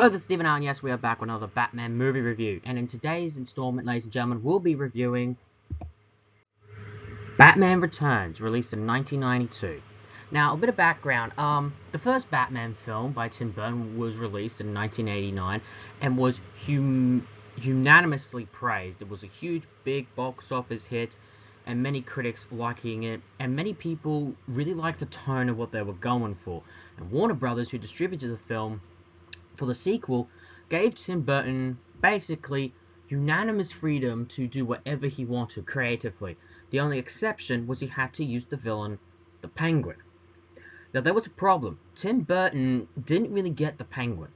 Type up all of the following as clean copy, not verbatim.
Hello, that's Stephen and yes, we are back with another Batman movie review. And in today's installment, ladies and gentlemen, we'll be reviewing Batman Returns, released in 1992. Now, a bit of background. The first Batman film by Tim Burton was released in 1989 and was unanimously praised. It was a huge, big box office hit, and many critics liking it, and many people really liked the tone of what they were going for. And Warner Brothers, who distributed the film for the sequel, gave Tim Burton basically unanimous freedom to do whatever he wanted creatively. The only exception was he had to use the villain, the Penguin. Now, there was a problem. Tim Burton didn't really get the Penguin,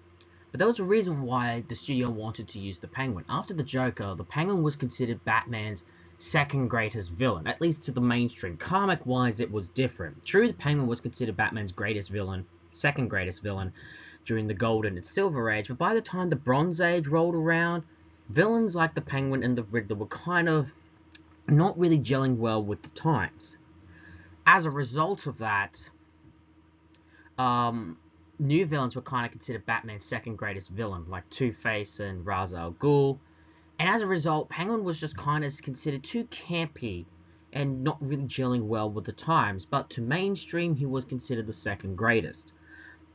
but there was a reason why the studio wanted to use the Penguin. After the Joker, the Penguin was considered Batman's second greatest villain, at least to the mainstream. Comic-wise, it was different. True, the Penguin was considered Batman's greatest villain, second greatest villain, during the Golden and Silver Age, but by the time the Bronze Age rolled around, villains like the Penguin and the Riddler were kind of not really gelling well with the times. As a result of that, new villains were kind of considered Batman's second greatest villain, like Two-Face and Ra's al Ghul, and as a result, Penguin was just kind of considered too campy and not really gelling well with the times, but to mainstream, he was considered the second greatest.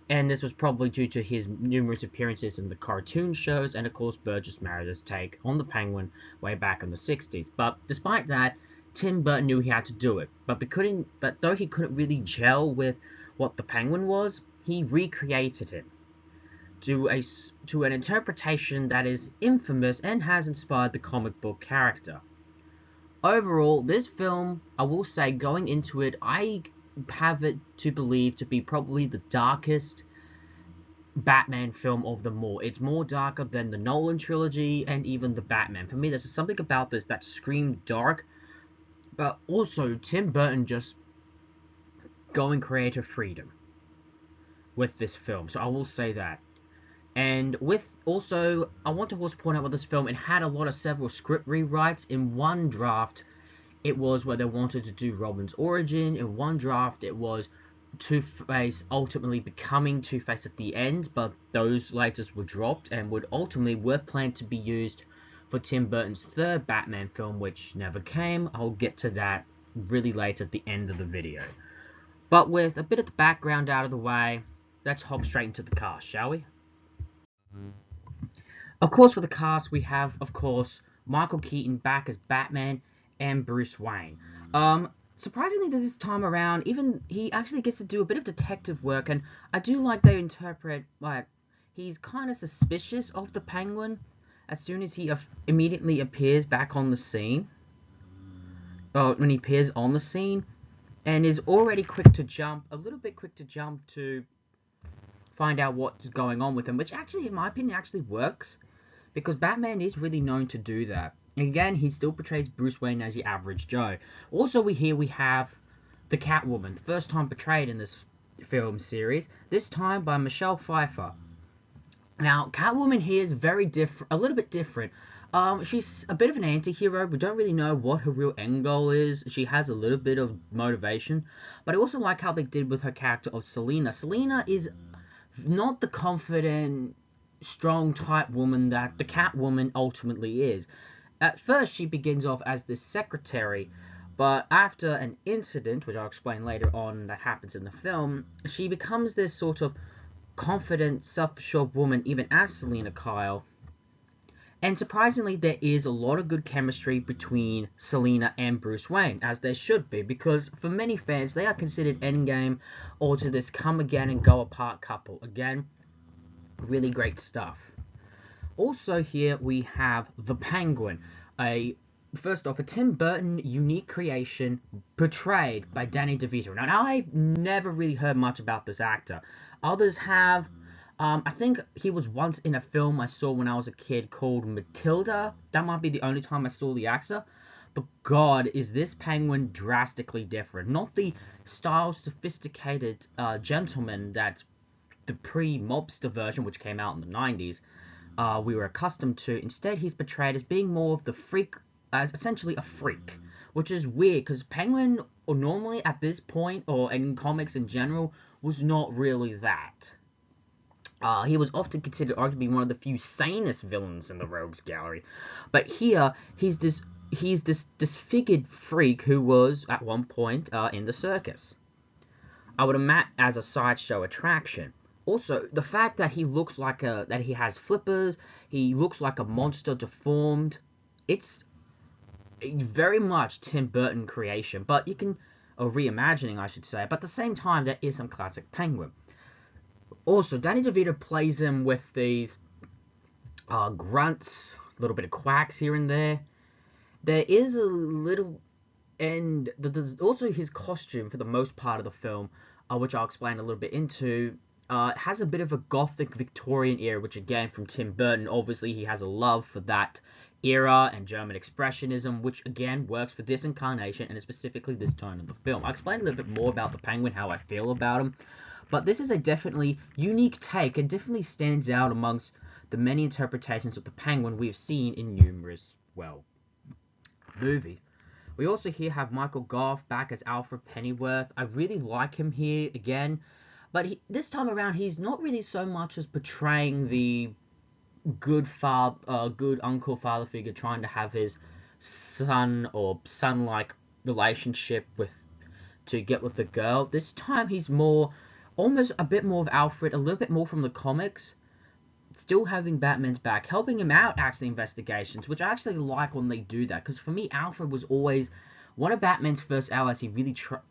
And this was probably due to his numerous appearances in the cartoon shows and, of course, Burgess Meredith's take on the Penguin way back in the 60s. But despite that, Tim Burton knew he had to do it. But though he couldn't really gel with what the Penguin was, he recreated him to an interpretation that is infamous and has inspired the comic book character. Overall, this film, I will say, going into it, I have it to believe to be probably the darkest Batman film of them all. It's more darker than the Nolan trilogy and even the Batman. For me, there's just something about this that screamed dark, but also Tim Burton just going creative freedom with this film. So I will say that. And I want to also point out with this film, it had several script rewrites. In one draft, it was where they wanted to do Robin's origin. In one draft, it was Two-Face ultimately becoming Two-Face at the end, but those laters were dropped and were planned to be used for Tim Burton's third Batman film, which never came. I'll get to that really late at the end of the video. But with a bit of the background out of the way, let's hop straight into the cast, shall we? Of course, for the cast, we have, of course, Michael Keaton back as Batman and Bruce Wayne. Surprisingly, this time around, even he actually gets to do a bit of detective work, and I do like they interpret, like, he's kind of suspicious of the Penguin as soon as he immediately appears back on the scene. When he appears on the scene, and is already a little bit quick to jump to find out what's going on with him, which actually, in my opinion, actually works, because Batman is really known to do that. Again, he still portrays Bruce Wayne as the average Joe. Also, we have the Catwoman, the first time portrayed in this film series, this time by Michelle Pfeiffer. Now, Catwoman here is a little bit different. She's a bit of an anti-hero. We don't really know what her real end goal is. She has a little bit of motivation, but I also like how they did with her character of Selina. Selina is not the confident, strong type woman that the Catwoman ultimately is. At first, she begins off as this secretary, but after an incident, which I'll explain later on, that happens in the film, she becomes this sort of confident, self-assured woman, even as Selina Kyle. And surprisingly, there is a lot of good chemistry between Selina and Bruce Wayne, as there should be, because for many fans, they are considered endgame or to this come again and go apart couple. Again, really great stuff. Also here we have the Penguin, first off, a Tim Burton unique creation portrayed by Danny DeVito. Now, I've never really heard much about this actor. Others have. I think he was once in a film I saw when I was a kid called Matilda. That might be the only time I saw the actor. But God, is this Penguin drastically different. Not the style sophisticated gentleman that the pre-mobster version, which came out in the 90s, we were accustomed to. Instead, he's portrayed as being more of the freak, as essentially a freak, which is weird, because Penguin, or normally at this point, or in comics in general, was not really that. He was often considered arguably one of the few sanest villains in the Rogues Gallery. But here, he's this disfigured freak who was, at one point, in the circus. I would imagine as a sideshow attraction. Also, the fact that he looks like that he has flippers, he looks like a monster deformed, it's very much Tim Burton creation, but you can, or reimagining, I should say, but at the same time, there is some classic Penguin. Also, Danny DeVito plays him with these grunts, a little bit of quacks here and there. There is a little, and there's also his costume for the most part of the film, which I'll explain a little bit into, has a bit of a gothic Victorian era, which again, from Tim Burton, obviously he has a love for that era and German expressionism, which again works for this incarnation and specifically this tone of the film. I'll explain a little bit more about the Penguin, how I feel about him, but this is a definitely unique take and definitely stands out amongst the many interpretations of the Penguin we've seen in numerous, well, movies. We also here have Michael Garth back as Alfred Pennyworth. I really like him here again, but this time around he's not really so much as portraying the good uncle father figure trying to have his son or son-like relationship to get with the girl. This time he's more, almost a bit more of Alfred, a little bit more from the comics, still having Batman's back, helping him out actually investigations, which I actually like when they do that, because for me Alfred was always one of Batman's first allies he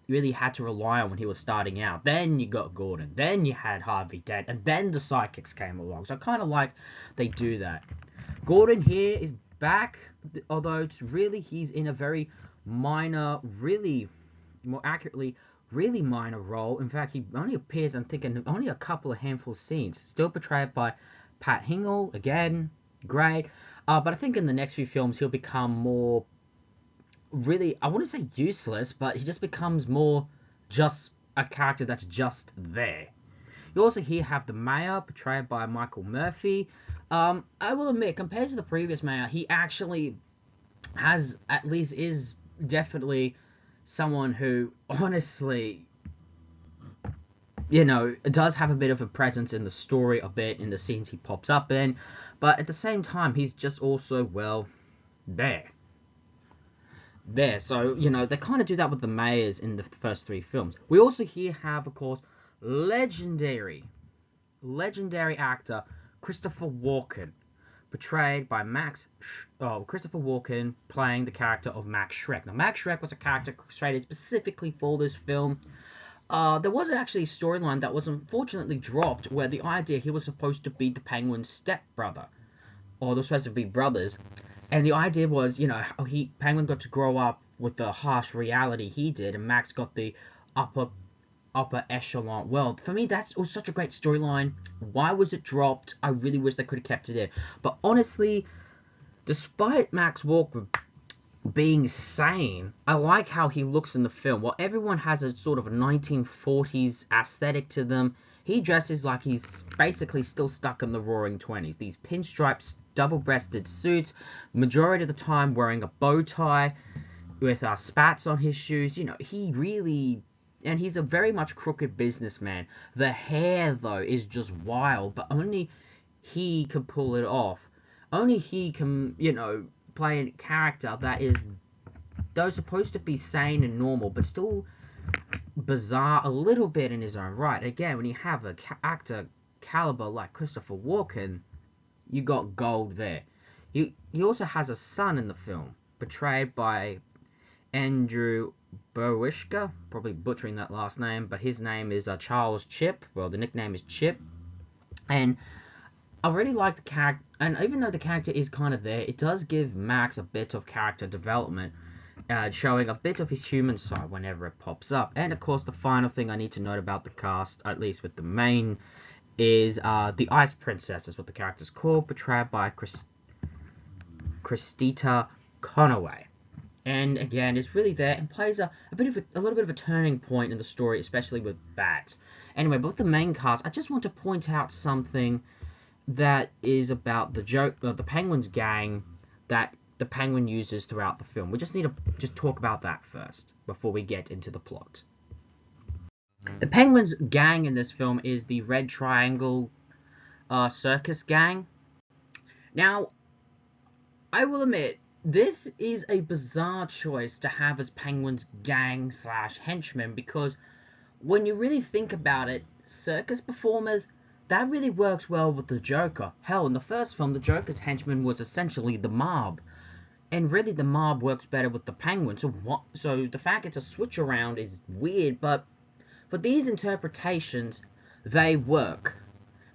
really had to rely on when he was starting out. Then you got Gordon, then you had Harvey Dent, and then the sidekicks came along. So I kind of like they do that. Gordon here is back, although he's in a very minor, really, more accurately, really minor role. In fact, he only appears, I'm thinking, only a couple of handful of scenes. Still portrayed by Pat Hingle, again, great. But I think in the next few films he'll become more, really, I wouldn't say useless, but he just becomes more just a character that's just there. You also here have the Mayor, portrayed by Michael Murphy. I will admit, compared to the previous Mayor, he actually is definitely someone who, honestly, does have a bit of a presence in the story, a bit in the scenes he pops up in, but at the same time, he's just also, well, there. So, they kind of do that with the mayors in the first three films. We also here have, of course, legendary actor Christopher Walken, portrayed by Christopher Walken playing the character of Max Shrek. Now, Max Shrek was a character created specifically for this film. There was actually a storyline that was unfortunately dropped where the idea he was supposed to be the Penguin's stepbrother, or they're supposed to be brothers. And the idea was, Penguin got to grow up with the harsh reality he did, and Max got the upper echelon world. For me, that was such a great storyline. Why was it dropped? I really wish they could have kept it in. But honestly, despite Max Walker being sane, I like how he looks in the film. While everyone has a sort of a 1940s aesthetic to them, he dresses like he's basically still stuck in the roaring 20s. These pinstripes, double-breasted suits, majority of the time wearing a bow tie with spats on his shoes. He really, and he's a very much crooked businessman. The hair, though, is just wild, but only he can pull it off. Only he can, play a character that is, though supposed to be sane and normal, but still bizarre a little bit in his own right. Again, when you have an actor caliber like Christopher Walken, you got gold there. He also has a son in the film, portrayed by Andrew Bowishka, probably butchering that last name, but his name is Charles Chip. Well, the nickname is Chip. And I really like the character, and even though the character is kind of there, it does give Max a bit of character development, showing a bit of his human side whenever it pops up. And of course, the final thing I need to note about the cast, at least with the main, is the Ice Princess, is what the character's called, portrayed by Christina Conaway. And again, is really there and plays a little bit of a turning point in the story, especially with Bats. Anyway, but with the main cast, I just want to point out something that is about the Penguin's gang that the Penguin uses throughout the film. We just need to talk about that first before we get into the plot. The Penguin's gang in this film is the Red Triangle circus gang. Now, I will admit, this is a bizarre choice to have as Penguin's gang slash henchmen because when you really think about it, circus performers, that really works well with the Joker. Hell, in the first film, the Joker's henchman was essentially the mob. And really, the mob works better with the Penguin. So the fact it's a switch around is weird, but for these interpretations, they work.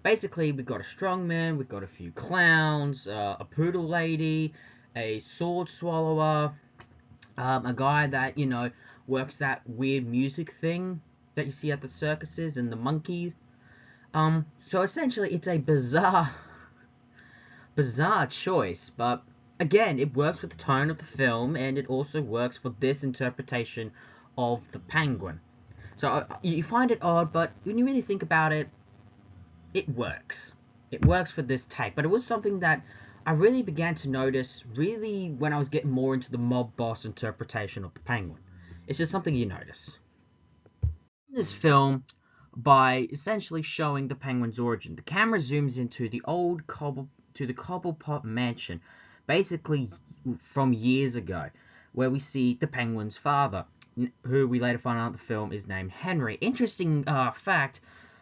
Basically, we've got a strongman, we've got a few clowns, a poodle lady, a sword swallower, a guy that, works that weird music thing that you see at the circuses and the monkeys. So essentially, it's a bizarre choice, but again, it works with the tone of the film, and it also works for this interpretation of the Penguin. So you find it odd, but when you really think about it, it works. It works for this take, but it was something that I really began to notice really when I was getting more into the mob boss interpretation of the Penguin. It's just something you notice. This film, by essentially showing the Penguin's origin, the camera zooms into the Cobblepot mansion, basically from years ago, where we see the Penguin's father, who we later find out in the film is named Henry. Interesting fact.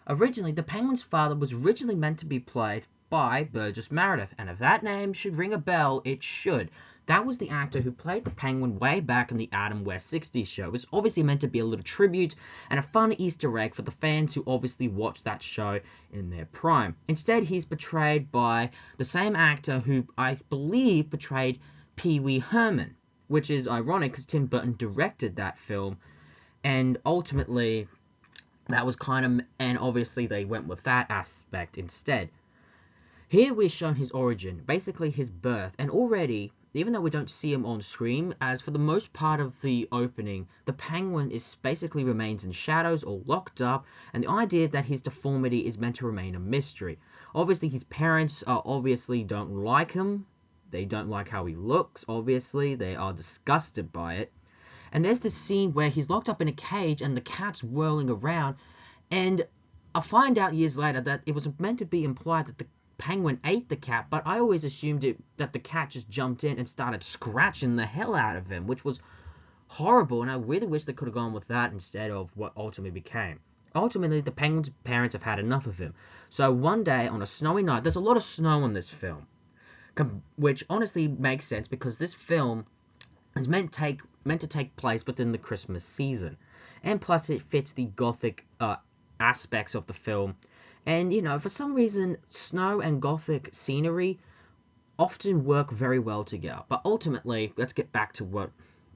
Originally, the Penguin's father was originally meant to be played by Burgess Meredith, and if that name should ring a bell, it should. That was the actor who played the Penguin way back in the Adam West 60s show. It was obviously meant to be a little tribute and a fun Easter egg for the fans who obviously watched that show in their prime. Instead, he's portrayed by the same actor who I believe portrayed Pee Wee Herman, which is ironic because Tim Burton directed that film, and ultimately that was and obviously they went with that aspect instead. Here we're shown his origin, basically his birth, and already, even though we don't see him on screen, as for the most part of the opening, the Penguin basically remains in shadows or locked up, and the idea that his deformity is meant to remain a mystery. Obviously, his parents obviously don't like him. They don't like how he looks, obviously. They are disgusted by it. And there's this scene where he's locked up in a cage and the cat's whirling around, and I find out years later that it was meant to be implied that the Penguin ate the cat, but I always assumed that the cat just jumped in and started scratching the hell out of him, which was horrible, and I really wish they could have gone with that instead of what ultimately became. Ultimately, the Penguin's parents have had enough of him. So one day, on a snowy night, there's a lot of snow in this film, which honestly makes sense because this film is meant to take place within the Christmas season, and plus it fits the gothic aspects of the film. And for some reason, snow and gothic scenery often work very well together. But ultimately, let's get back to what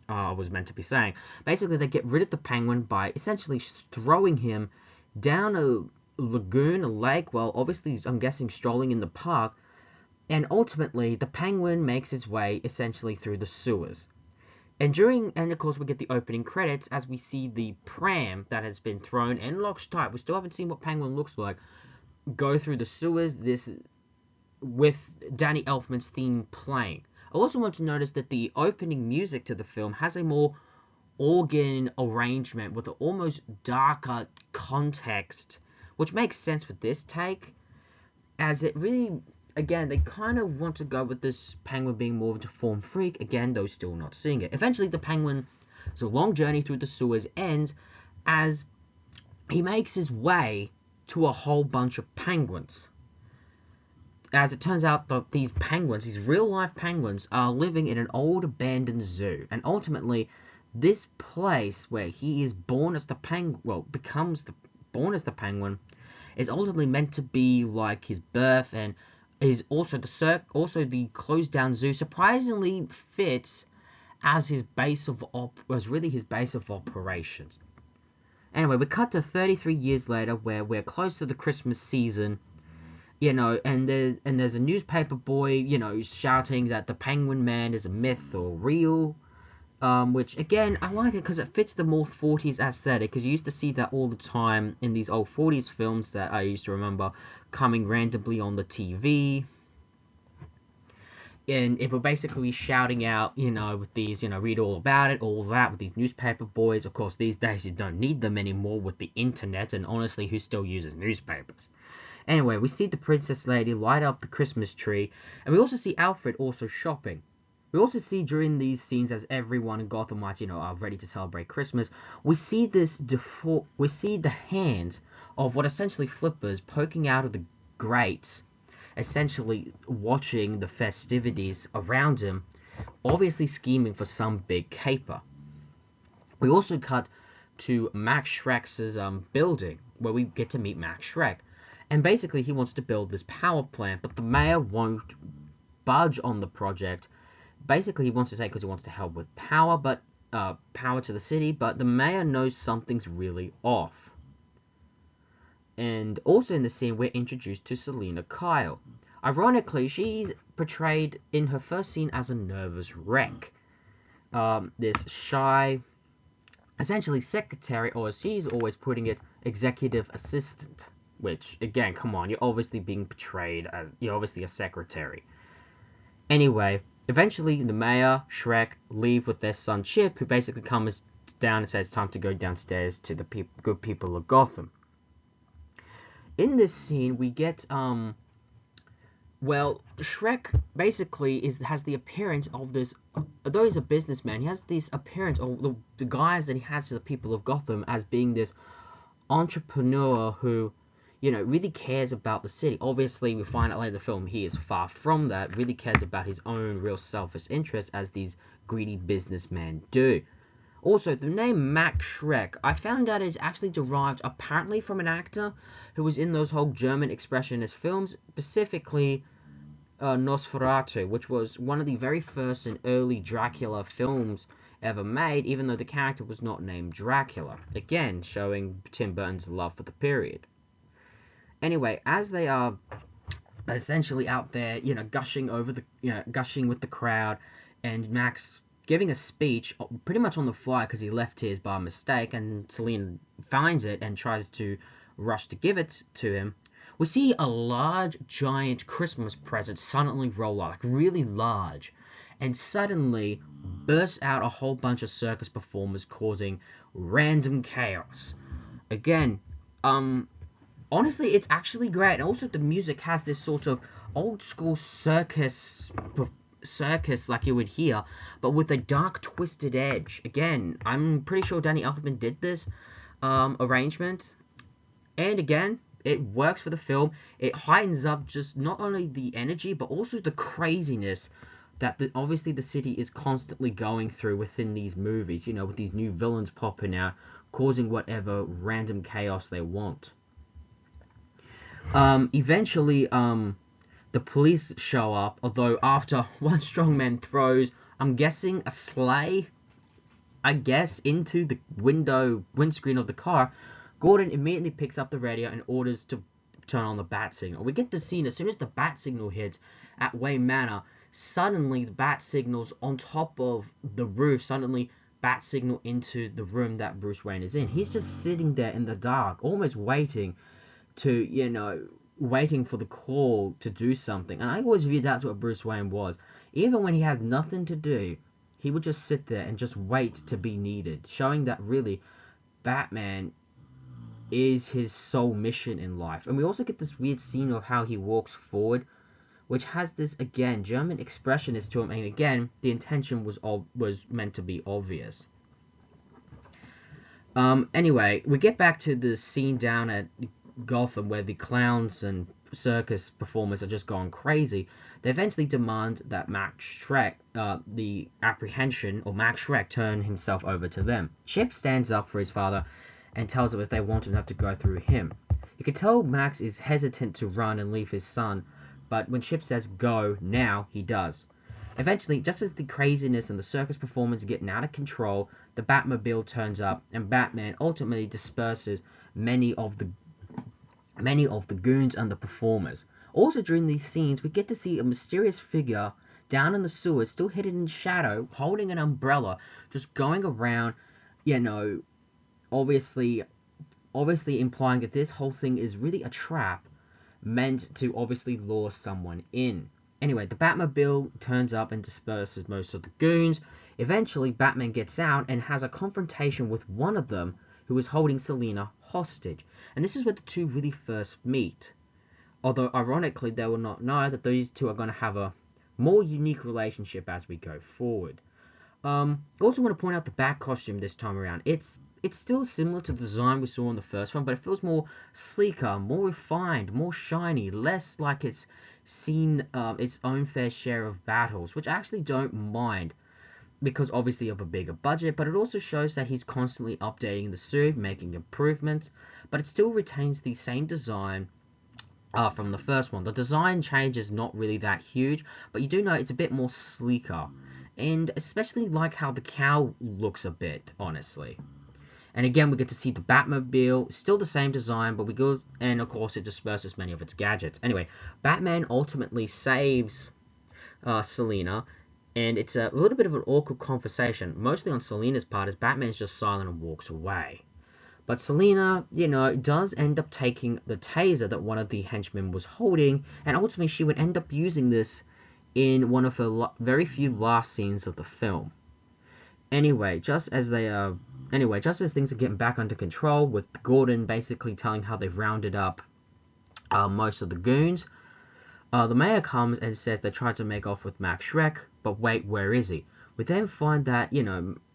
I was meant to be saying. Basically, they get rid of the Penguin by essentially throwing him down a lagoon, a lake, well, obviously, I'm guessing strolling in the park, and ultimately, the Penguin makes its way essentially through the sewers. And of course, we get the opening credits as we see the pram that has been thrown and locked tight. We still haven't seen what Penguin looks like. Go through the sewers, this with Danny Elfman's theme playing. I also want to notice that the opening music to the film has a more organ arrangement with an almost darker context, which makes sense with this take, as it really, again, they kind of want to go with this Penguin being more of a deformed freak, again, though still not seeing it. Eventually, the Penguin's long journey through the sewers ends as he makes his way to a whole bunch of penguins. As it turns out, these penguins, these real-life penguins, are living in an old abandoned zoo, and ultimately, this place where he is born as the penguin, born as the Penguin, is ultimately meant to be like his birth, and is also the closed down zoo surprisingly fits as his base of operations. Anyway, we cut to 33 years later, where we're close to the Christmas season, and there's a newspaper boy, shouting that the Penguin Man is a myth or real, which, again, I like it because it fits the more 40s aesthetic, because you used to see that all the time in these old 40s films that I used to remember coming randomly on the TV. And it were basically shouting out, with these, read all about it, all that, with these newspaper boys. Of course, these days you don't need them anymore with the internet, and honestly, who still uses newspapers? Anyway, we see the princess lady light up the Christmas tree, and we also see Alfred also shopping. We also see during these scenes, as everyone in Gothamites, are ready to celebrate Christmas, we see we see the hands of what essentially flippers poking out of the grates, essentially watching the festivities around him, obviously scheming for some big caper. We also cut to Max Shrek's building, where we get to meet Max Shrek. And basically, he wants to build this power plant, but the mayor won't budge on the project. Basically, he wants to say because he wants to help with power, but power to the city, but the mayor knows something's really off. And also in the scene, we're introduced to Selina Kyle. Ironically, she's portrayed in her first scene as a nervous wreck. This shy, essentially secretary, or as she's always putting it, executive assistant. Which, again, come on, you're obviously being portrayed as, you're obviously a secretary. Anyway, eventually the mayor, Shrek, leave with their son Chip, who basically comes down and says it's time to go downstairs to the good people of Gotham. In this scene, we get, well, Shrek basically has the appearance of this, although he's a businessman, he has this appearance, or the guise that he has to the people of Gotham as being this entrepreneur who, really cares about the city. Obviously, we find out later in the film he is far from that, really cares about his own real selfish interests as these greedy businessmen do. Also, the name Max Shrek, I found out is actually derived apparently from an actor who was in those whole German expressionist films, specifically Nosferatu, which was one of the very first and early Dracula films ever made, even though the character was not named Dracula. Again, showing Tim Burton's love for the period. Anyway, as they are essentially out there, gushing over the, gushing with the crowd, and Max giving a speech pretty much on the fly because he left his by mistake, and Selina finds it and tries to rush to give it to him. We see a large, giant Christmas present suddenly roll out, like really large, and suddenly bursts out a whole bunch of circus performers causing random chaos. Again, honestly, it's actually great. And also, the music has this sort of old school circus like you would hear, but with a dark, twisted edge. Again, I'm pretty sure Danny Elfman did this arrangement. And again, it works for the film. It heightens up just not only the energy, but also the craziness that obviously the city is constantly going through within these movies, with these new villains popping out, causing whatever random chaos they want. Eventually, the police show up, although after one strongman throws, I'm guessing, a sleigh, into the windscreen of the car, Gordon immediately picks up the radio and orders to turn on the bat signal. We get the scene as soon as the bat signal hits at Wayne Manor. Suddenly, the bat signals on top of the roof suddenly bat signal into the room that Bruce Wayne is in. He's just sitting there in the dark, almost waiting for the call to do something. And I always viewed that's what Bruce Wayne was. Even when he had nothing to do, he would just sit there and just wait to be needed, showing that really Batman is his sole mission in life. And we also get this weird scene of how he walks forward, which has this, again, German expressionist to him, and again, the intention was meant to be obvious. Anyway, we get back to the scene down at Gotham where the clowns and circus performers are just gone crazy. They eventually demand that Max Shrek, Max Shrek turn himself over to them. Chip stands up for his father and tells him if they want him to have to go through him. You can tell Max is hesitant to run and leave his son, but when Chip says go now, he does. Eventually, just as the craziness and the circus performance are getting out of control, the Batmobile turns up, and Batman ultimately disperses many of the goons and the performers. Also during these scenes, we get to see a mysterious figure down in the sewers, still hidden in shadow, holding an umbrella, just going around, obviously implying that this whole thing is really a trap meant to obviously lure someone in. Anyway, the Batmobile turns up and disperses most of the goons. Eventually, Batman gets out and has a confrontation with one of them who is holding Selina hostage. And this is where the two really first meet. Although, ironically, they will not know that these two are going to have a more unique relationship as we go forward. Also want to point out the Bat costume this time around. It's still similar to the design we saw in the first one, but it feels more sleeker, more refined, more shiny, less like it's seen its own fair share of battles, which I actually don't mind because obviously of a bigger budget, but it also shows that he's constantly updating the suit, making improvements, but it still retains the same design from the first one. The design change is not really that huge, but you do know it's a bit more sleeker. And especially like how the cow looks a bit, honestly. And again, we get to see the Batmobile, still the same design, but we go, and of course it disperses many of its gadgets. Anyway, Batman ultimately saves Selina, and it's a little bit of an awkward conversation, mostly on Selina's part, as Batman's just silent and walks away. But Selina, does end up taking the taser that one of the henchmen was holding, and ultimately she would end up using this in one of her very few last scenes of the film. Anyway, just as things are getting back under control, with Gordon basically telling how they've rounded up most of the goons, the mayor comes and says they tried to make off with Max Shrek, but wait, where is he? We then find that,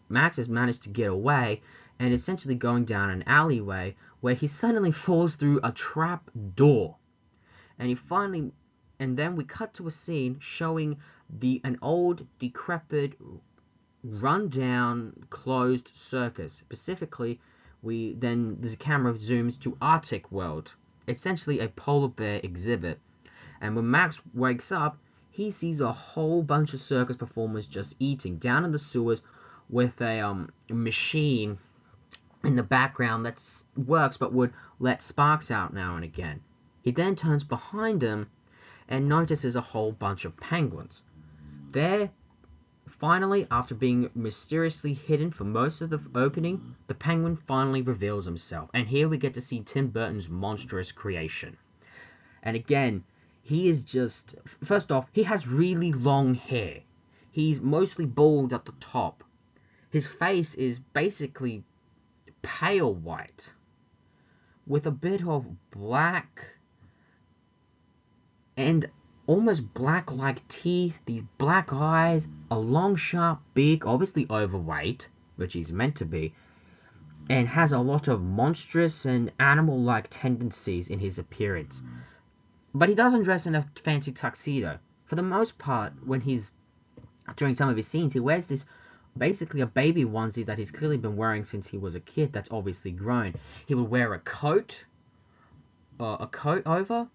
Max has managed to get away, and essentially going down an alleyway, where he suddenly falls through a trap door. And then we cut to a scene showing an old, decrepit, run-down, closed circus. Specifically, the camera zooms to Arctic World, essentially a polar bear exhibit. And when Max wakes up, he sees a whole bunch of circus performers just eating down in the sewers with a machine in the background that works but would let sparks out now and again. He then turns behind him and notices a whole bunch of penguins. There, finally, after being mysteriously hidden for most of the opening, the penguin finally reveals himself. And here we get to see Tim Burton's monstrous creation. And again, he is just... First off, he has really long hair. He's mostly bald at the top. His face is basically pale white, with a bit of black and almost black-like teeth, these black eyes, a long sharp beak, obviously overweight, which he's meant to be, and has a lot of monstrous and animal-like tendencies in his appearance. But he doesn't dress in a fancy tuxedo. For the most part, when he's during some of his scenes, he wears this basically a baby onesie that he's clearly been wearing since he was a kid that's obviously grown. He would wear a coat over.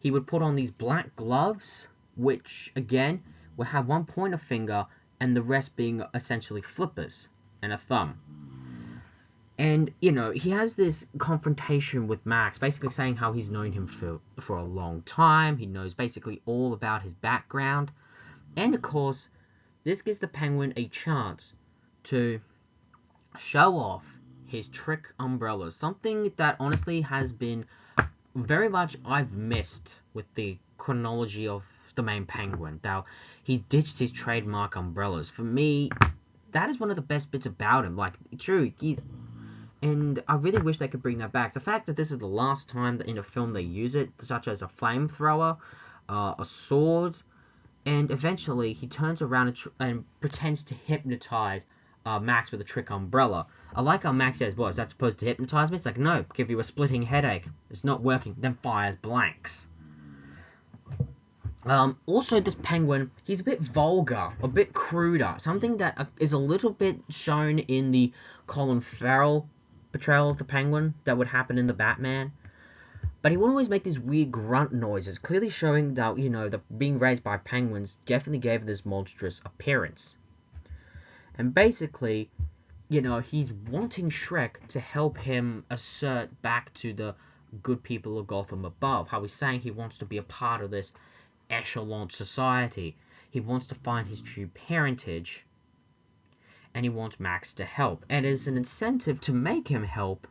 He would put on these black gloves, which, again, will have one pointer finger and the rest being essentially flippers and a thumb. And, he has this confrontation with Max, basically saying how he's known him for a long time. He knows basically all about his background. And, of course, this gives the Penguin a chance to show off his trick umbrellas. Something that, honestly, has been very much I've missed with the chronology of the main Penguin. Now, he's ditched his trademark umbrellas. For me, that is one of the best bits about him. Like, true, and I really wish they could bring that back. The fact that this is the last time that in a film they use it, such as a flamethrower, a sword, and eventually he turns around and pretends to hypnotize Max with a trick umbrella. I like how Max says, "What, is that supposed to hypnotize me?" It's like, no, give you a splitting headache. It's not working. Then fires blanks. Also, this Penguin, he's a bit vulgar, a bit cruder. Something that is a little bit shown in the Colin Farrell portrayal of the Penguin that would happen in the Batman. But he would always make these weird grunt noises, clearly showing that, that being raised by penguins definitely gave this monstrous appearance. And basically, he's wanting Shrek to help him assert back to the good people of Gotham above. How he's saying he wants to be a part of this echelon society. He wants to find his true parentage. And he wants Max to help. And as an incentive to make him help,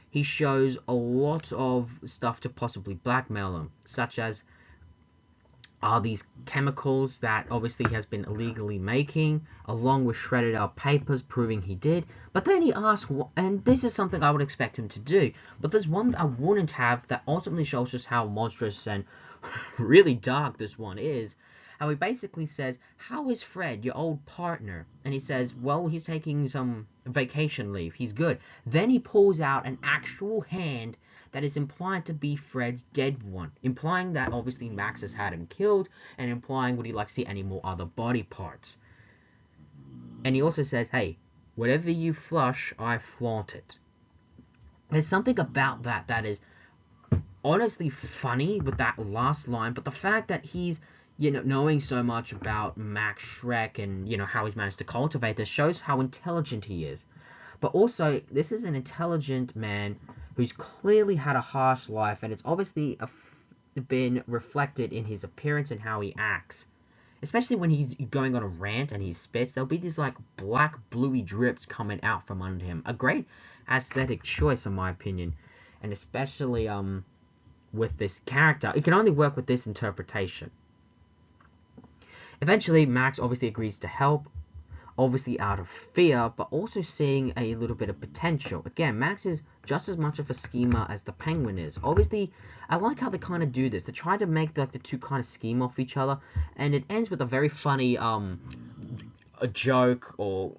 he shows a lot of stuff to possibly blackmail him, such as are these chemicals that obviously he has been illegally making, along with shredded out papers proving he did. But then he asks, and this is something I would expect him to do, but there's one that I wouldn't have that ultimately shows us how monstrous and really dark this one is. How he basically says, "How is Fred, your old partner?" And he says, "Well, he's taking some vacation leave. He's good." Then he pulls out an actual hand that is implied to be Fred's dead one, implying that obviously Max has had him killed, and implying would he like to see any more other body parts. And he also says, "Hey, whatever you flush, I flaunt it." There's something about that that is honestly funny with that last line, but the fact that he's, knowing so much about Max Shrek and, how he's managed to cultivate this shows how intelligent he is. But also, this is an intelligent man who's clearly had a harsh life, and it's obviously been reflected in his appearance and how he acts. Especially when he's going on a rant and he spits, there'll be these like black bluey drips coming out from under him. A great aesthetic choice, in my opinion, and especially with this character, it can only work with this interpretation. Eventually, Max obviously agrees to help, obviously out of fear, but also seeing a little bit of potential. Again, Max is just as much of a schemer as the Penguin is. Obviously, I like how they kind of do this. They try to make the two kind of scheme off each other, and it ends with a very funny a joke, or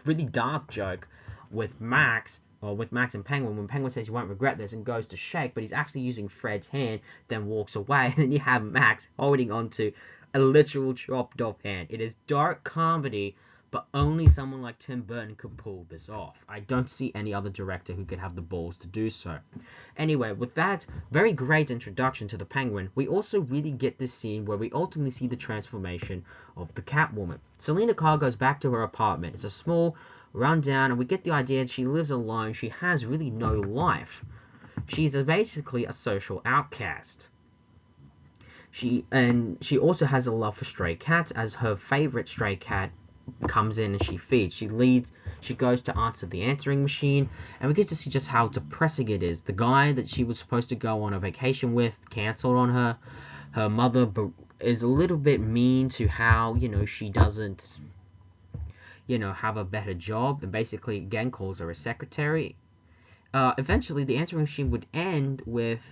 really dark joke, with Max, or with Max and Penguin, when Penguin says you won't regret this and goes to shake, but he's actually using Fred's hand, then walks away, and then you have Max holding onto a literal chopped off hand. It is dark comedy, but only someone like Tim Burton could pull this off. I don't see any other director who could have the balls to do so. Anyway, with that very great introduction to the Penguin, we also really get this scene where we ultimately see the transformation of the Catwoman. Selina Kyle goes back to her apartment. It's a small rundown, and we get the idea that she lives alone. She has really no life. She's basically a social outcast. She also has a love for stray cats, as her favorite stray cat comes in and she feeds. She goes to answer the answering machine, and we get to see just how depressing it is. The guy that she was supposed to go on a vacation with cancelled on her. Her mother is a little bit mean to how, she doesn't, have a better job, and basically again calls her a secretary. Eventually the answering machine would end with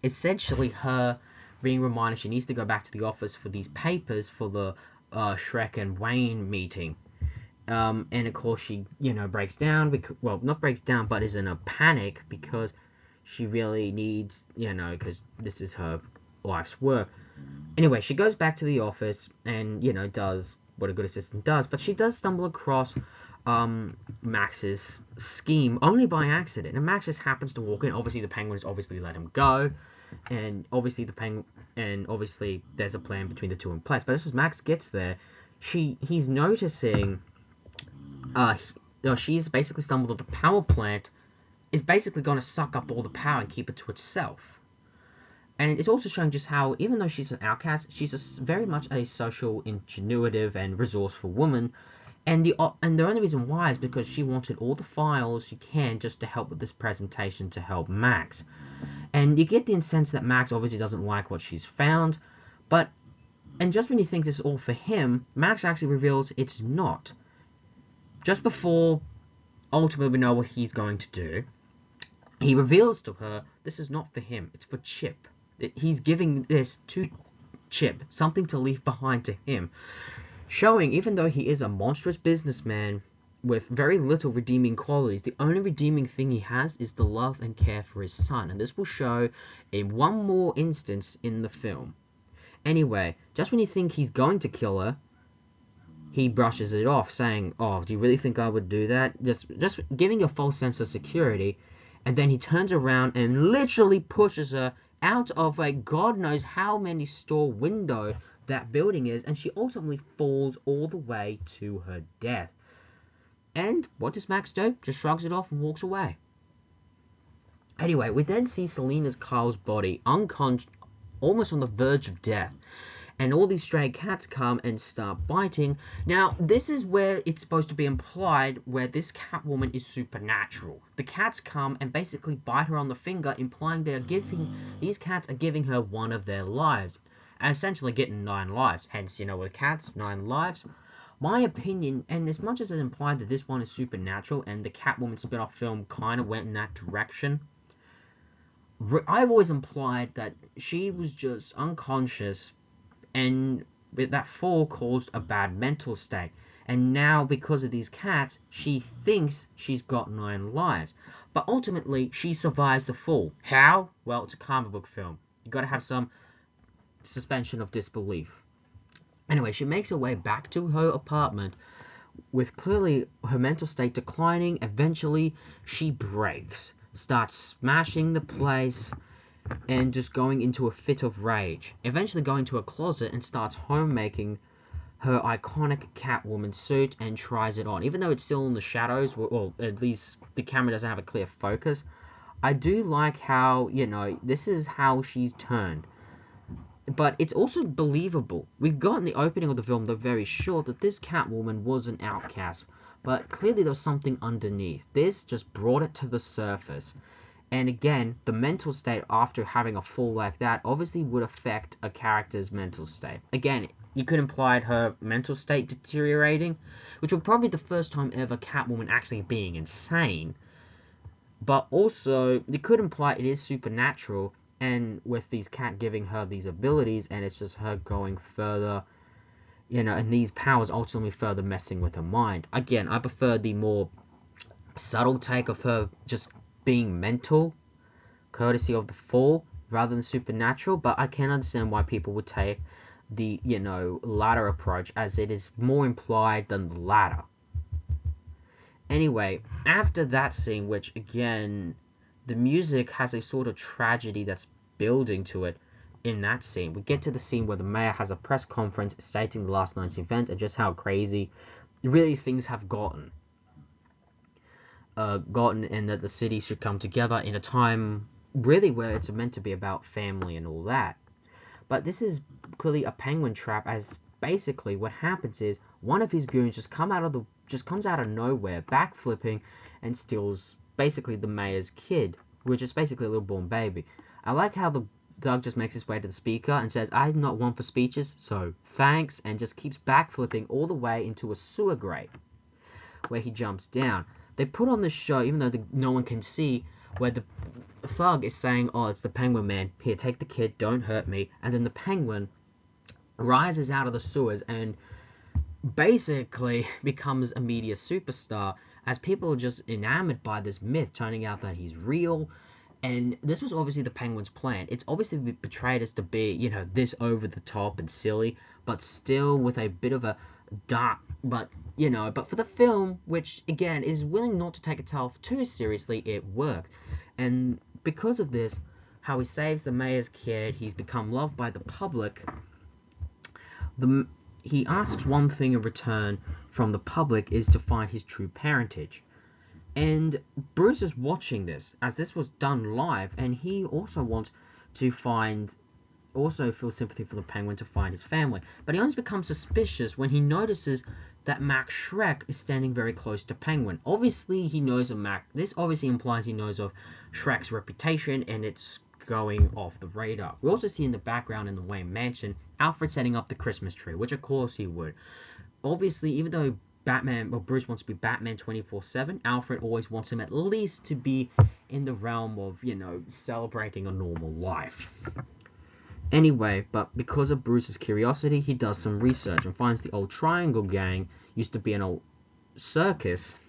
essentially her being reminded she needs to go back to the office for these papers for the Shrek and Wayne meeting. And of course she, breaks down, well, not breaks down, but is in a panic because she really needs, because this is her life's work. Anyway, she goes back to the office and, does what a good assistant does, but she does stumble across Max's scheme only by accident, and Max just happens to walk in. Obviously the Penguins obviously let him go, and obviously there's a plan between the two in place. But as Max gets there, he's noticing she's basically stumbled that the power plant is basically going to suck up all the power and keep it to itself. And it's also showing just how, even though she's an outcast, she's very much a social, ingenuitive, and resourceful woman. And the only reason why is because she wanted all the files she can just to help with this presentation to help Max. And you get the sense that Max obviously doesn't like what she's found, and just when you think this is all for him, Max actually reveals it's not. Just before ultimately we know what he's going to do, he reveals to her this is not for him, it's for Chip. He's giving this to Chip, something to leave behind to him. Showing, even though he is a monstrous businessman with very little redeeming qualities, the only redeeming thing he has is the love and care for his son. And this will show in one more instance in the film. Anyway, just when you think he's going to kill her, he brushes it off, saying, "Oh, do you really think I would do that?" Just giving a false sense of security. And then he turns around and literally pushes her out of a God knows how many store window that building is, and she ultimately falls all the way to her death. And what does Max do? Just shrugs it off and walks away. Anyway, we then see Selina Kyle's body almost on the verge of death, and all these stray cats come and start biting. Now, this is where it's supposed to be implied where this Catwoman is supernatural. The cats come and basically bite her on the finger, implying these cats are giving her one of their lives, and essentially getting 9 lives. Hence, with cats, 9 lives. My opinion, and as much as it's implied that this one is supernatural, and the Catwoman spin-off film kind of went in that direction, I've always implied that she was just unconscious, and with that fall caused a bad mental state. And now, because of these cats, she thinks she's got 9 lives. But ultimately, she survives the fall. How? Well, it's a comic book film. You gotta have some suspension of disbelief. Anyway, she makes her way back to her apartment, with clearly her mental state declining. Eventually, she breaks, starts smashing the place, and just going into a fit of rage. Eventually going to a closet and starts homemaking her iconic Catwoman suit and tries it on. Even though it's still in the shadows, well, at least the camera doesn't have a clear focus, I do like how, this is how she's turned. But it's also believable. We've got in the opening of the film, they're very sure that this Catwoman was an outcast, but clearly there was something underneath. This just brought it to the surface. And again, the mental state after having a fall like that obviously would affect a character's mental state. Again, you could imply her mental state deteriorating, which will probably be the first time ever Catwoman actually being insane. But also, you could imply it is supernatural, and with these cat giving her these abilities, and it's just her going further, and these powers ultimately further messing with her mind. Again, I prefer the more subtle take of her just being mental, courtesy of the fall, rather than supernatural, but I can understand why people would take the, latter approach, as it is more implied than the latter. Anyway, after that scene, which again, the music has a sort of tragedy that's building to it in that scene. We get to the scene where the mayor has a press conference stating the last night's event and just how crazy really things have gotten and that the city should come together in a time really where it's meant to be about family and all that. But this is clearly a penguin trap, as basically what happens is one of his goons just comes out of nowhere, backflipping, and steals basically the mayor's kid, which is basically a little born baby. I like how the dog just makes his way to the speaker and says, "I'm not one for speeches, so thanks," and just keeps backflipping all the way into a sewer grate, where he jumps down. They put on this show, even though no one can see, where the thug is saying, "Oh, it's the Penguin Man. Here, take the kid. Don't hurt me." And then the Penguin rises out of the sewers and basically becomes a media superstar, as people are just enamored by this myth, turning out that he's real. And this was obviously the Penguin's plan. It's obviously portrayed as to be, this over the top and silly, but still with a bit of a dark, but for the film, which again is willing not to take itself too seriously, it worked. And because of this, how he saves the mayor's kid, he's become loved by the public. He asks one thing in return from the public is to find his true parentage. And Bruce is watching this, as this was done live, and he also wants to feel sympathy for the Penguin to find his family. But he only becomes suspicious when he notices that Max Shrek is standing very close to Penguin. Obviously, he knows of Max. This obviously implies he knows of Shrek's reputation, and it's going off the radar. We also see in the background in the Wayne Mansion, Alfred setting up the Christmas tree, which of course he would. Obviously, even though Bruce wants to be Batman 24/7, Alfred always wants him at least to be in the realm of, celebrating a normal life. Anyway, but because of Bruce's curiosity, he does some research and finds the old Triangle Gang used to be an old circus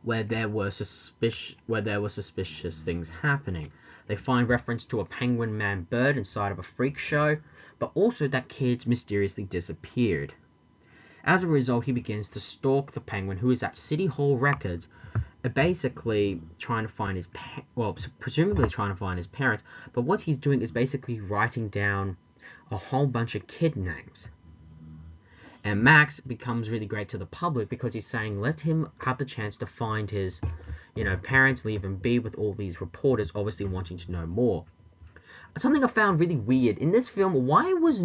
where there were suspicious things happening. They find reference to a Penguin Man bird inside of a freak show, but also that kids mysteriously disappeared. As a result, he begins to stalk the Penguin, who is at City Hall Records, basically trying to find presumably trying to find his parents. But what he's doing is basically writing down a whole bunch of kid names. And Max becomes really great to the public because he's saying, let him have the chance to find his, parents, leave him be with all these reporters obviously wanting to know more. something I found really weird in this film. Why was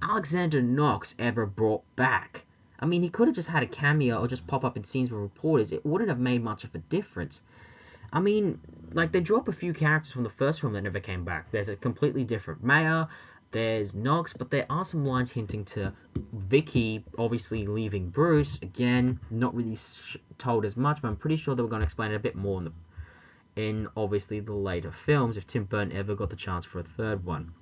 Alexander Knox ever brought back? I mean, he could have just had a cameo or just pop up in scenes with reporters. It wouldn't have made much of a difference. I mean, like, they drop a few characters from the first film that never came back. There's a completely different mayor, there's Knox, but there are some lines hinting to Vicky obviously leaving Bruce. Again, not really told as much, but I'm pretty sure they were going to explain it a bit more in obviously the later films if Tim Burton ever got the chance for a third one.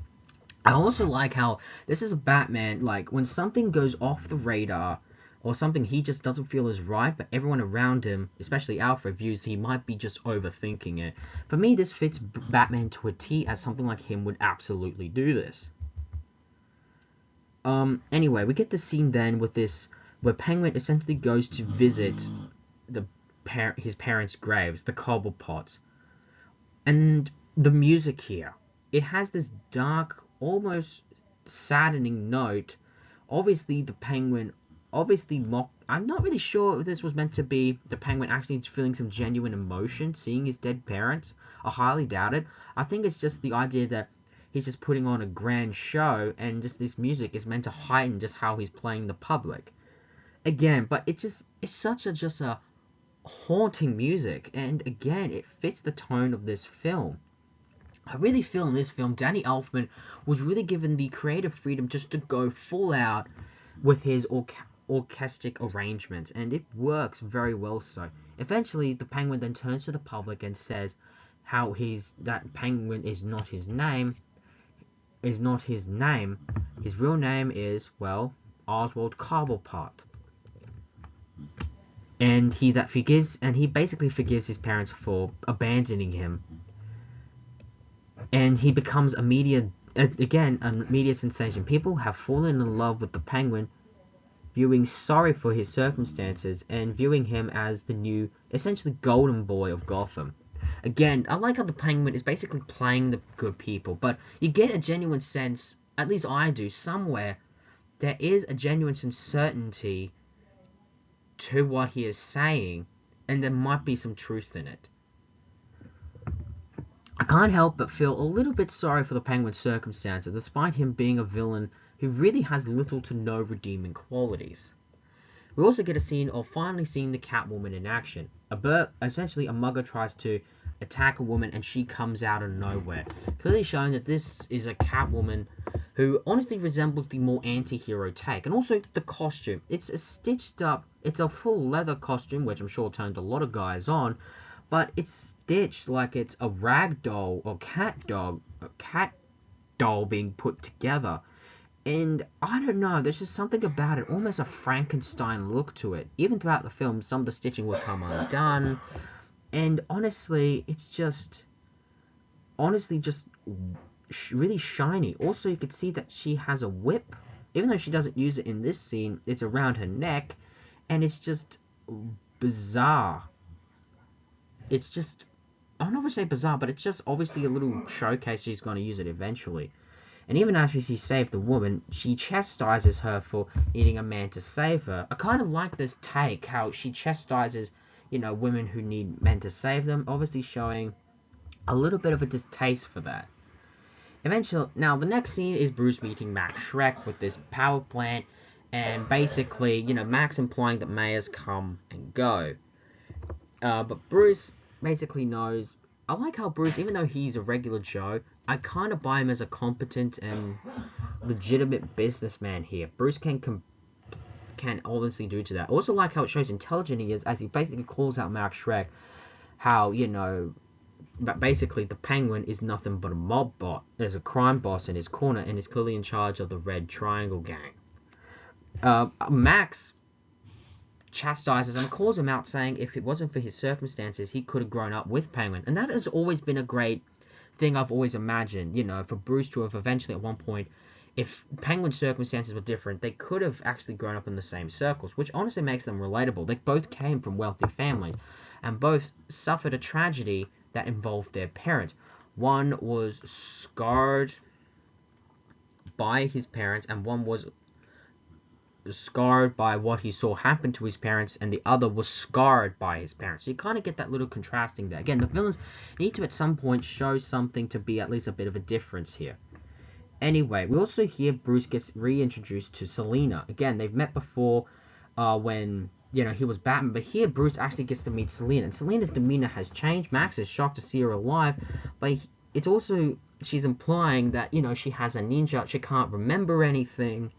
I also like how this is a Batman, like, when something goes off the radar or something he just doesn't feel is right, but everyone around him, especially Alfred, views he might be just overthinking it. For me, this fits Batman to a T, as something like him would absolutely do this. Anyway, we get the scene then with this, where Penguin essentially goes to visit his parents' graves, the Cobblepots. And the music here, it has this dark, almost saddening note. Obviously, the Penguin, I'm not really sure if this was meant to be the Penguin actually feeling some genuine emotion, seeing his dead parents. I highly doubt it. I think it's just the idea that he's just putting on a grand show, and just this music is meant to heighten just how he's playing the public. Again, but it's such a haunting music, and again, it fits the tone of this film. I really feel in this film, Danny Elfman was really given the creative freedom just to go full out with his orchestral arrangements, and it works very well so. Eventually, the Penguin then turns to the public and says how that Penguin is not his name. His real name is, well, Oswald Cobblepot. And he basically forgives his parents for abandoning him. And he becomes a media sensation. People have fallen in love with the Penguin, viewing sorry for his circumstances and viewing him as the new, essentially, golden boy of Gotham. Again, I like how the Penguin is basically playing the good people, but you get a genuine sense, at least I do, somewhere, there is a genuine certainty to what he is saying, and there might be some truth in it. I can't help but feel a little bit sorry for the Penguin's circumstances, despite him being a villain who really has little to no redeeming qualities. We also get a scene of finally seeing the Catwoman in action. Essentially, a mugger tries to attack a woman and she comes out of nowhere, clearly showing that this is a Catwoman who honestly resembles the more anti-hero take. And also the costume. It's a full leather costume, which I'm sure turned a lot of guys on, but it's stitched like it's a rag doll or cat doll being put together. And I don't know, there's just something about it, almost a Frankenstein look to it. Even throughout the film, some of the stitching will come undone. And honestly, it's just really shiny. Also, you could see that she has a whip. Even though she doesn't use it in this scene, it's around her neck. And it's just bizarre. It's just, I don't know if I say bizarre, but it's just obviously a little showcase she's going to use it eventually. And even after she saved the woman, she chastises her for needing a man to save her. I kind of like this take, how she chastises, women who need men to save them, obviously showing a little bit of a distaste for that. Eventually, now the next scene is Bruce meeting Max Shrek with this power plant, and basically, Max implying that mayors come and go. But Bruce basically knows. I like how Bruce, even though he's a regular Joe, I kind of buy him as a competent and legitimate businessman here. Bruce can honestly do to that. I also like how it shows intelligent he is, as he basically calls out Max Shrek, how, but basically the Penguin is nothing but a mob bot. There's a crime boss in his corner, and is clearly in charge of the Red Triangle gang. Max chastises and calls him out, saying if it wasn't for his circumstances, he could have grown up with Penguin. And that has always been a great thing I've always imagined, for Bruce to have eventually at one point, if Penguin's circumstances were different, they could have actually grown up in the same circles, which honestly makes them relatable. They both came from wealthy families, and both suffered a tragedy that involved their parents. One was scarred by his parents, and one was scarred by what he saw happen to his parents, and the other was scarred by his parents. So you kind of get that little contrasting there. Again, the villains need to at some point show something to be at least a bit of a difference here. Anyway, we also hear Bruce gets reintroduced to Selina. Again, they've met before when, he was Batman, but here Bruce actually gets to meet Selina. And Selina's demeanor has changed. Max is shocked to see her alive, but it's also, she's implying that, she has a ninja, she can't remember anything.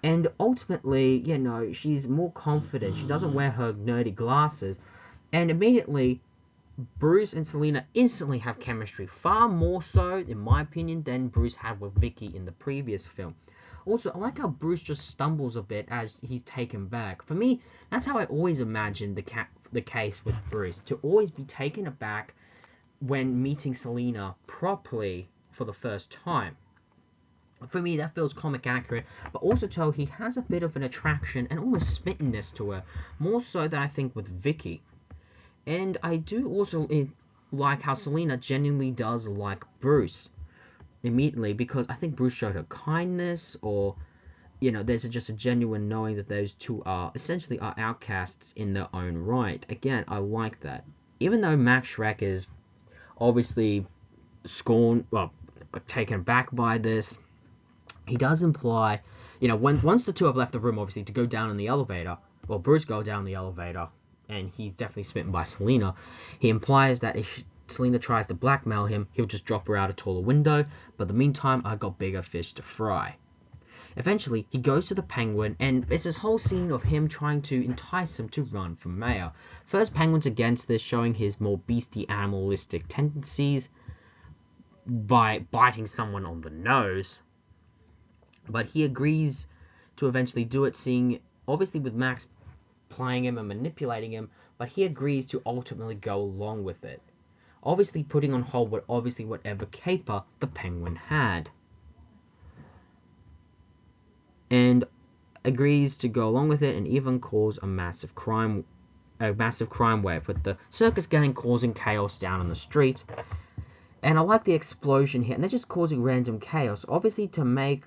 And ultimately, she's more confident. She doesn't wear her nerdy glasses. And immediately, Bruce and Selina instantly have chemistry. Far more so, in my opinion, than Bruce had with Vicky in the previous film. Also, I like how Bruce just stumbles a bit as he's taken back. For me, that's how I always imagined the case with Bruce. To always be taken aback when meeting Selina properly for the first time. For me, that feels comic accurate, but also tell he has a bit of an attraction and almost smittenness to her, more so than I think with Vicky. And I do also like how Selina genuinely does like Bruce immediately, because I think Bruce showed her kindness, or, there's just a genuine knowing that those two are essentially outcasts in their own right. Again, I like that. Even though Max Shrek is obviously taken back by this, he does imply, once the two have left the room, obviously, to go down in the elevator, well, Bruce go down the elevator, and he's definitely smitten by Selina. He implies that if Selina tries to blackmail him, he'll just drop her out a taller window, but in the meantime, I got bigger fish to fry. Eventually, he goes to the Penguin, and it's this whole scene of him trying to entice him to run for mayor. First, Penguin's against this, showing his more beastly animalistic tendencies by biting someone on the nose. But he agrees to eventually do it, seeing, obviously with Max playing him and manipulating him, but he agrees to ultimately go along with it. Obviously putting on hold whatever caper the Penguin had. And agrees to go along with it, and even cause a massive crime wave, with the circus gang causing chaos down on the street. And I like the explosion here, and they're just causing random chaos, obviously to make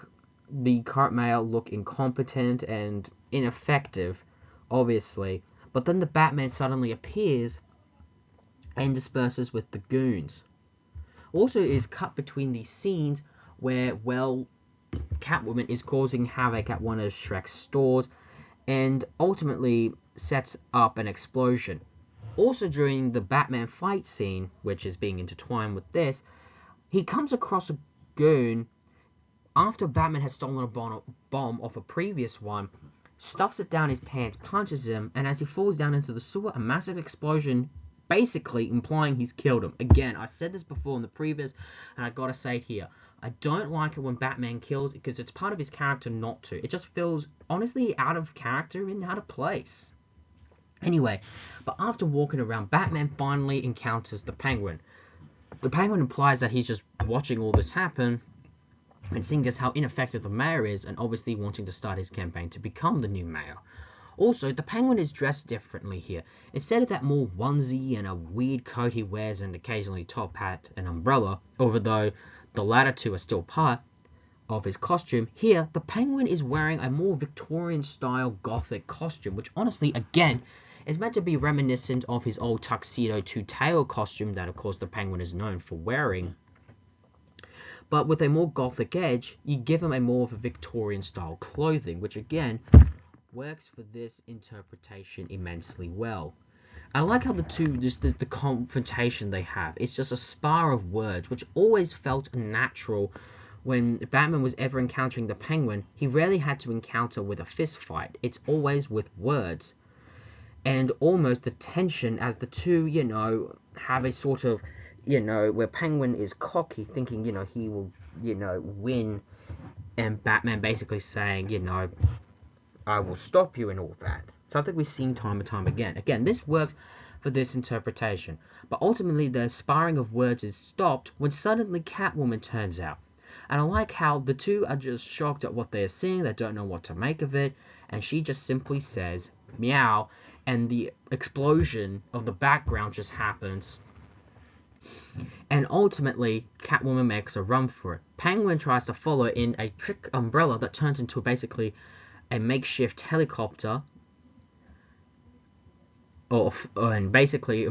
the current mayor look incompetent and ineffective, obviously. But then the Batman suddenly appears and disperses with the goons. Also is cut between these scenes where, Catwoman is causing havoc at one of Shrek's stores and ultimately sets up an explosion. Also during the Batman fight scene, which is being intertwined with this, he comes across a goon after Batman has stolen a bomb off a previous one, stuffs it down his pants, punches him, and as he falls down into the sewer, a massive explosion, basically implying he's killed him. Again, I said this before in the previous, and I gotta say it here. I don't like it when Batman kills, because it's part of his character not to. It just feels, honestly, out of character and out of place. Anyway, but after walking around, Batman finally encounters the Penguin. The Penguin implies that he's just watching all this happen, and seeing just how ineffective the mayor is, and obviously wanting to start his campaign to become the new mayor. Also, the Penguin is dressed differently here. Instead of that more onesie and a weird coat he wears and occasionally top hat and umbrella, although the latter two are still part of his costume, here the Penguin is wearing a more Victorian style gothic costume, which honestly, again, is meant to be reminiscent of his old tuxedo two-tailed costume that of course the Penguin is known for wearing. But with a more gothic edge, you give him a more of a Victorian style clothing, which again works for this interpretation immensely well. I like how the confrontation they have, it's just a spar of words, which always felt natural. When Batman was ever encountering the Penguin, he rarely had to encounter with a fist fight. It's always with words. And almost the tension as the two, have a sort of, where Penguin is cocky, thinking, he will, win. And Batman basically saying, I will stop you and all that. Something we've seen time and time again. Again, this works for this interpretation. But ultimately, the sparring of words is stopped when suddenly Catwoman turns out. And I like how the two are just shocked at what they're seeing. They don't know what to make of it. And she just simply says, meow. And the explosion of the background just happens. And ultimately, Catwoman makes a run for it. Penguin tries to follow in a trick umbrella that turns into basically a makeshift helicopter, and basically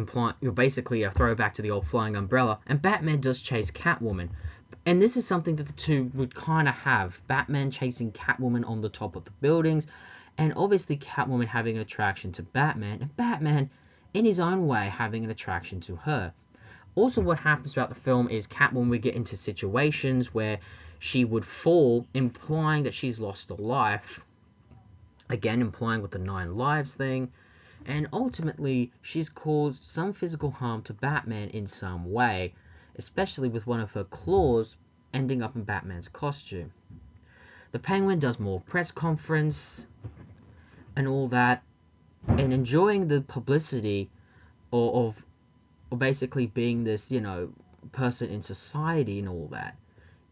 basically a throwback to the old flying umbrella, and Batman does chase Catwoman. And this is something that the two would kind of have. Batman chasing Catwoman on the top of the buildings, and obviously Catwoman having an attraction to Batman, and Batman, in his own way, having an attraction to her. Also, what happens throughout the film is Catwoman would get into situations where she would fall, implying that she's lost a life. Again, implying with the 9 lives thing. And ultimately, she's caused some physical harm to Batman in some way, especially with one of her claws ending up in Batman's costume. The Penguin does more press conference and all that, and enjoying the publicity or basically being this, person in society and all that.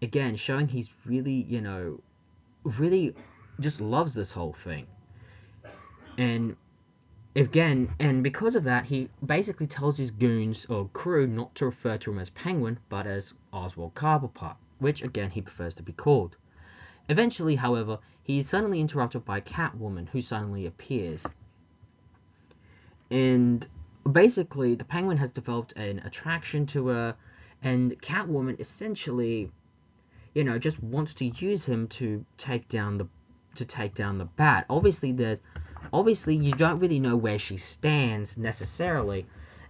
Again, showing he's really, really just loves this whole thing. And because of that, he basically tells his goons or crew not to refer to him as Penguin, but as Oswald Cobblepot, which again he prefers to be called. Eventually, however, he is suddenly interrupted by Catwoman, who suddenly appears. And basically, the Penguin has developed an attraction to her, and Catwoman essentially, just wants to use him to take down the Bat. Obviously you don't really know where she stands necessarily,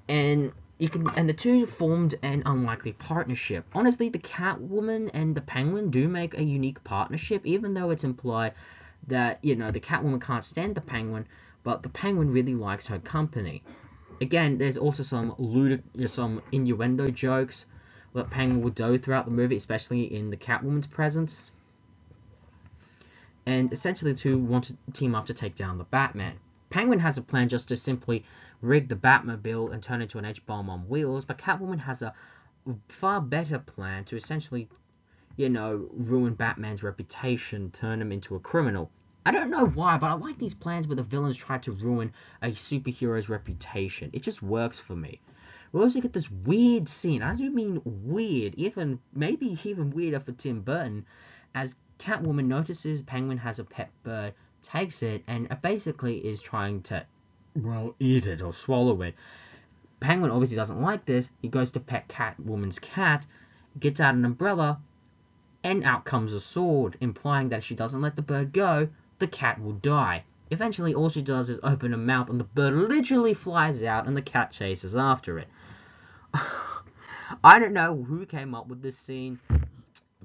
and the two formed an unlikely partnership. Honestly, the Catwoman and the Penguin do make a unique partnership, even though it's implied that the Catwoman can't stand the Penguin, but the Penguin really likes her company. Again, there's also some innuendo jokes that Penguin would do throughout the movie, especially in the Catwoman's presence. And essentially the two want to team up to take down the Batman. Penguin has a plan just to simply rig the Batmobile and turn it into an H-bomb on wheels, but Catwoman has a far better plan to essentially, ruin Batman's reputation, turn him into a criminal. I don't know why, but I like these plans where the villains try to ruin a superhero's reputation. It just works for me. We also get this weird scene. I do mean weird, maybe even weirder for Tim Burton, as Catwoman notices Penguin has a pet bird, takes it, and basically is trying to, eat it or swallow it. Penguin obviously doesn't like this. He goes to pet Catwoman's cat, gets out an umbrella, and out comes a sword, implying that if she doesn't let the bird go, the cat will die. Eventually, all she does is open her mouth, and the bird literally flies out, and the cat chases after it. I don't know who came up with this scene,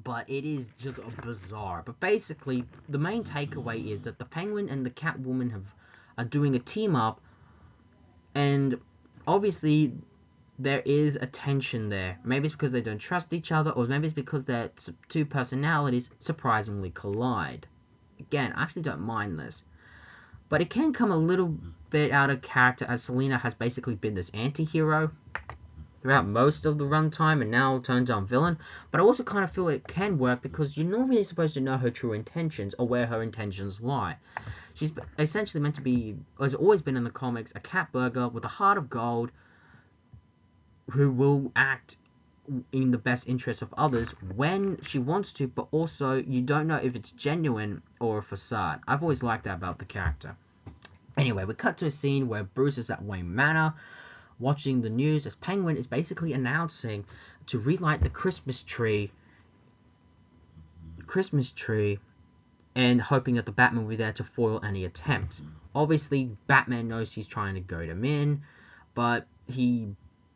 but it is just bizarre. But basically, the main takeaway is that the Penguin and the Catwoman are doing a team up, and obviously there is a tension there. Maybe it's because they don't trust each other, or maybe it's because their two personalities surprisingly collide. Again, I actually don't mind this, but it can come a little bit out of character, as Selina has basically been this anti-hero throughout most of the runtime, and now turns on villain. But I also kind of feel it can work because you're not really supposed to know her true intentions or where her intentions lie. She's essentially meant to be, has always been in the comics, a cat burger with a heart of gold who will act in the best interest of others when she wants to, but also you don't know if it's genuine or a facade. I've always liked that about the character. Anyway, we cut to a scene where Bruce is at Wayne Manor, watching the news as Penguin is basically announcing to relight the Christmas tree, and hoping that the Batman will be there to foil any attempts. Obviously, Batman knows he's trying to goad him in, but he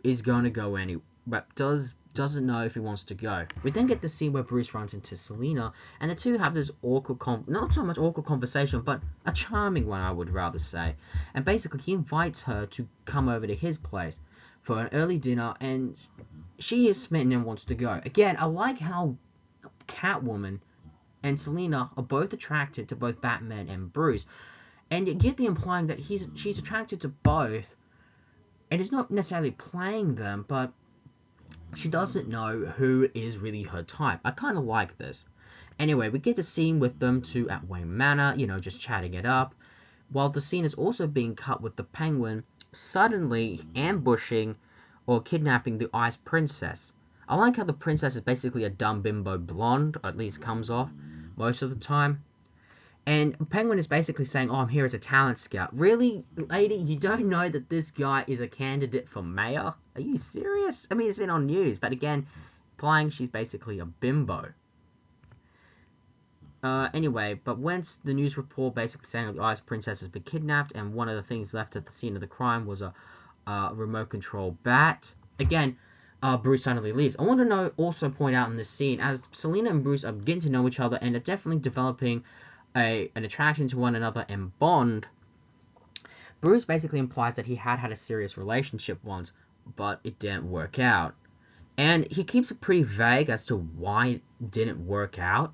is going to go anyway, but doesn't know if he wants to go. We then get the scene where Bruce runs into Selina, and the two have this awkward, not so much awkward conversation, but a charming one, I would rather say. And basically, he invites her to come over to his place for an early dinner, and she is smitten and wants to go. Again, I like how Catwoman and Selina are both attracted to both Batman and Bruce, and you get the implying that she's attracted to both, and it's not necessarily playing them, but she doesn't know who is really her type. I kind of like this. Anyway, we get a scene with them two at Wayne Manor, just chatting it up, while the scene is also being cut with the Penguin suddenly ambushing or kidnapping the Ice Princess. I like how the princess is basically a dumb bimbo blonde, or at least comes off most of the time. And Penguin is basically saying, oh, I'm here as a talent scout. Really, lady, you don't know that this guy is a candidate for mayor? Are you serious? I mean, it's been on news, but again, implying she's basically a bimbo. Anyway, but once the news report basically saying that the Ice Princess has been kidnapped, and one of the things left at the scene of the crime was a remote control bat. Again, Bruce finally leaves. I want to also point out in this scene, as Selina and Bruce are getting to know each other and are definitely developing an attraction to one another and bond, Bruce basically implies that he had a serious relationship once, but it didn't work out. And he keeps it pretty vague as to why it didn't work out.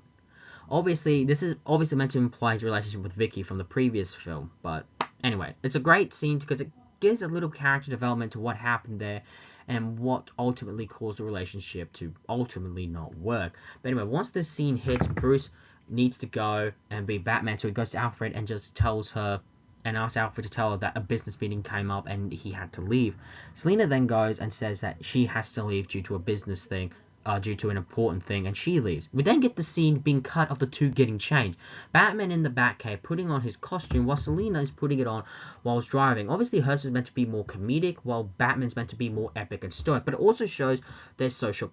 Obviously, this is obviously meant to imply his relationship with Vicky from the previous film, but anyway, it's a great scene because it gives a little character development to what happened there and what ultimately caused the relationship to ultimately not work. But anyway, once this scene hits, Bruce needs to go and be Batman, so he goes to Alfred and just tells her and asks Alfred to tell her that a business meeting came up and he had to leave. Selina then goes and says that she has to leave due to a business thing, due to an important thing, and she leaves. We then get the scene being cut of the two getting changed. Batman in the Batcave putting on his costume while Selina is putting it on whilst driving. Obviously hers is meant to be more comedic while Batman's meant to be more epic and stoic, but it also shows their social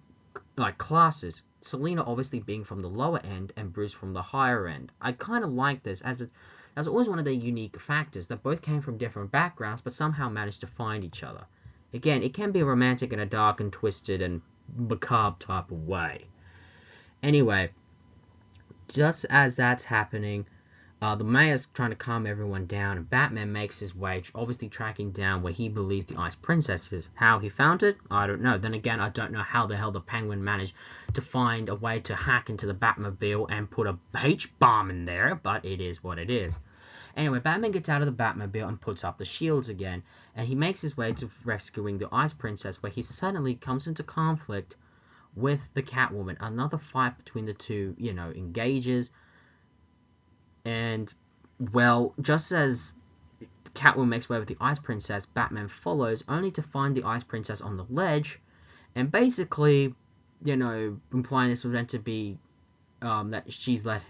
classes. Selina obviously being from the lower end and Bruce from the higher end. I kind of like this as that's always one of the unique factors that both came from different backgrounds but somehow managed to find each other. Again, it can be romantic in a dark and twisted and macabre type of way. Anyway, just as that's happening, the mayor's trying to calm everyone down, and Batman makes his way, obviously tracking down where he believes the Ice Princess is. How he found it, I don't know. Then again, I don't know how the hell the Penguin managed to find a way to hack into the Batmobile and put a H-bomb in there, but it is what it is. Anyway, Batman gets out of the Batmobile and puts up the shields again, and he makes his way to rescuing the Ice Princess, where he suddenly comes into conflict with the Catwoman. Another fight between the two, engages, and, well, just as Catwoman makes way with the Ice Princess, Batman follows, only to find the Ice Princess on the ledge, and basically, implying this was meant to be that she's let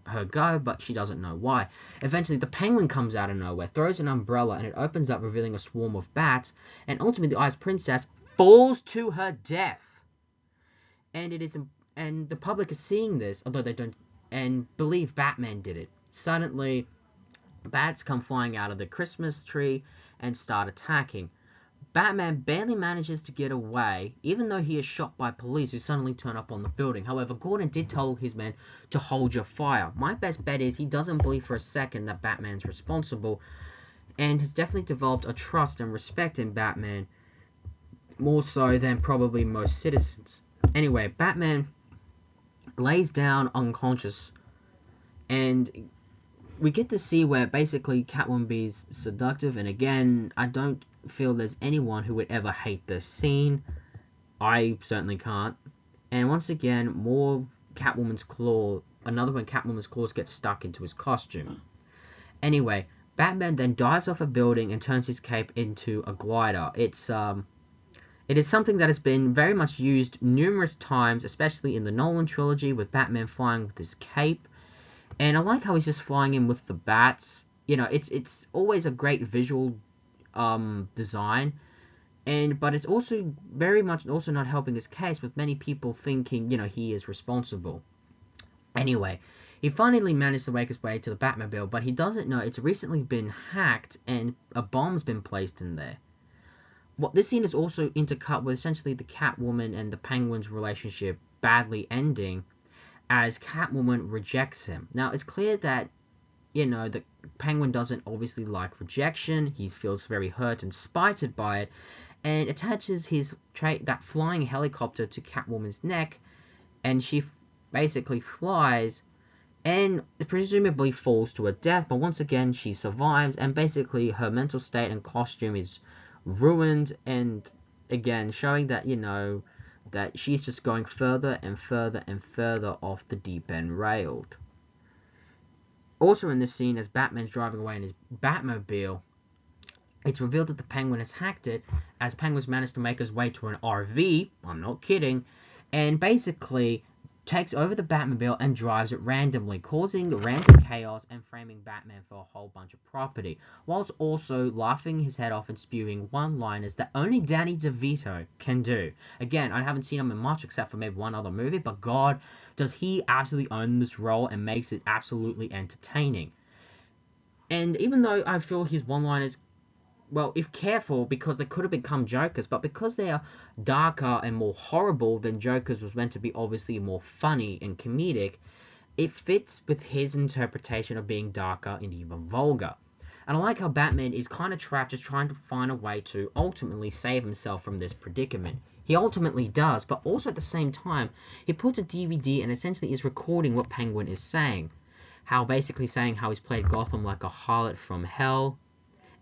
her go, but she doesn't know why. Eventually, the Penguin comes out of nowhere, throws an umbrella, and it opens up, revealing a swarm of bats, and ultimately the Ice Princess falls to her death. And the public is seeing this, although they don't and believe Batman did it. Suddenly, bats come flying out of the Christmas tree and start attacking. Batman barely manages to get away, even though he is shot by police who suddenly turn up on the building. However, Gordon did tell his men to hold your fire. My best bet is he doesn't believe for a second that Batman's responsible, and has definitely developed a trust and respect in Batman, more so than probably most citizens. Anyway, Batman lays down unconscious, and we get to see where basically Catwoman is seductive, and again, I don't feel there's anyone who would ever hate this scene. I certainly can't. And once again, another one Catwoman's claws get stuck into his costume. Anyway, Batman then dives off a building and turns his cape into a glider. It is something that has been very much used numerous times, especially in the Nolan trilogy, with Batman flying with his cape. And I like how he's just flying in with the bats. It's always a great visual design, but it's also very much also not helping his case, with many people thinking he is responsible. Anyway, he finally managed to make his way to the Batmobile, but he doesn't know it's recently been hacked and a bomb's been placed in there. This scene is also intercut with essentially the Catwoman and the Penguin's relationship badly ending, as Catwoman rejects him. Now, it's clear that the Penguin doesn't obviously like rejection. He feels very hurt and spited by it, and attaches that flying helicopter to Catwoman's neck, and she basically flies and presumably falls to her death, but once again she survives, and basically her mental state and costume is ruined, and again showing that that she's just going further and further and further off the deep end railed. Also in this scene, as Batman's driving away in his Batmobile, it's revealed that the Penguin has hacked it, as Penguin's managed to make his way to an RV, I'm not kidding, and basically takes over the Batmobile and drives it randomly, causing random chaos and framing Batman for a whole bunch of property, whilst also laughing his head off and spewing one-liners that only Danny DeVito can do. Again, I haven't seen him in much except for maybe one other movie, but God, does he absolutely own this role and makes it absolutely entertaining. And even though I feel his one-liners, well, if careful, because they could have become Jokers, but because they are darker and more horrible than Jokers was meant to be obviously more funny and comedic, it fits with his interpretation of being darker and even vulgar. And I like how Batman is kind of trapped just trying to find a way to ultimately save himself from this predicament. He ultimately does, but also at the same time, he puts a DVD and essentially is recording what Penguin is saying. Basically saying how he's played Gotham like a harlot from hell,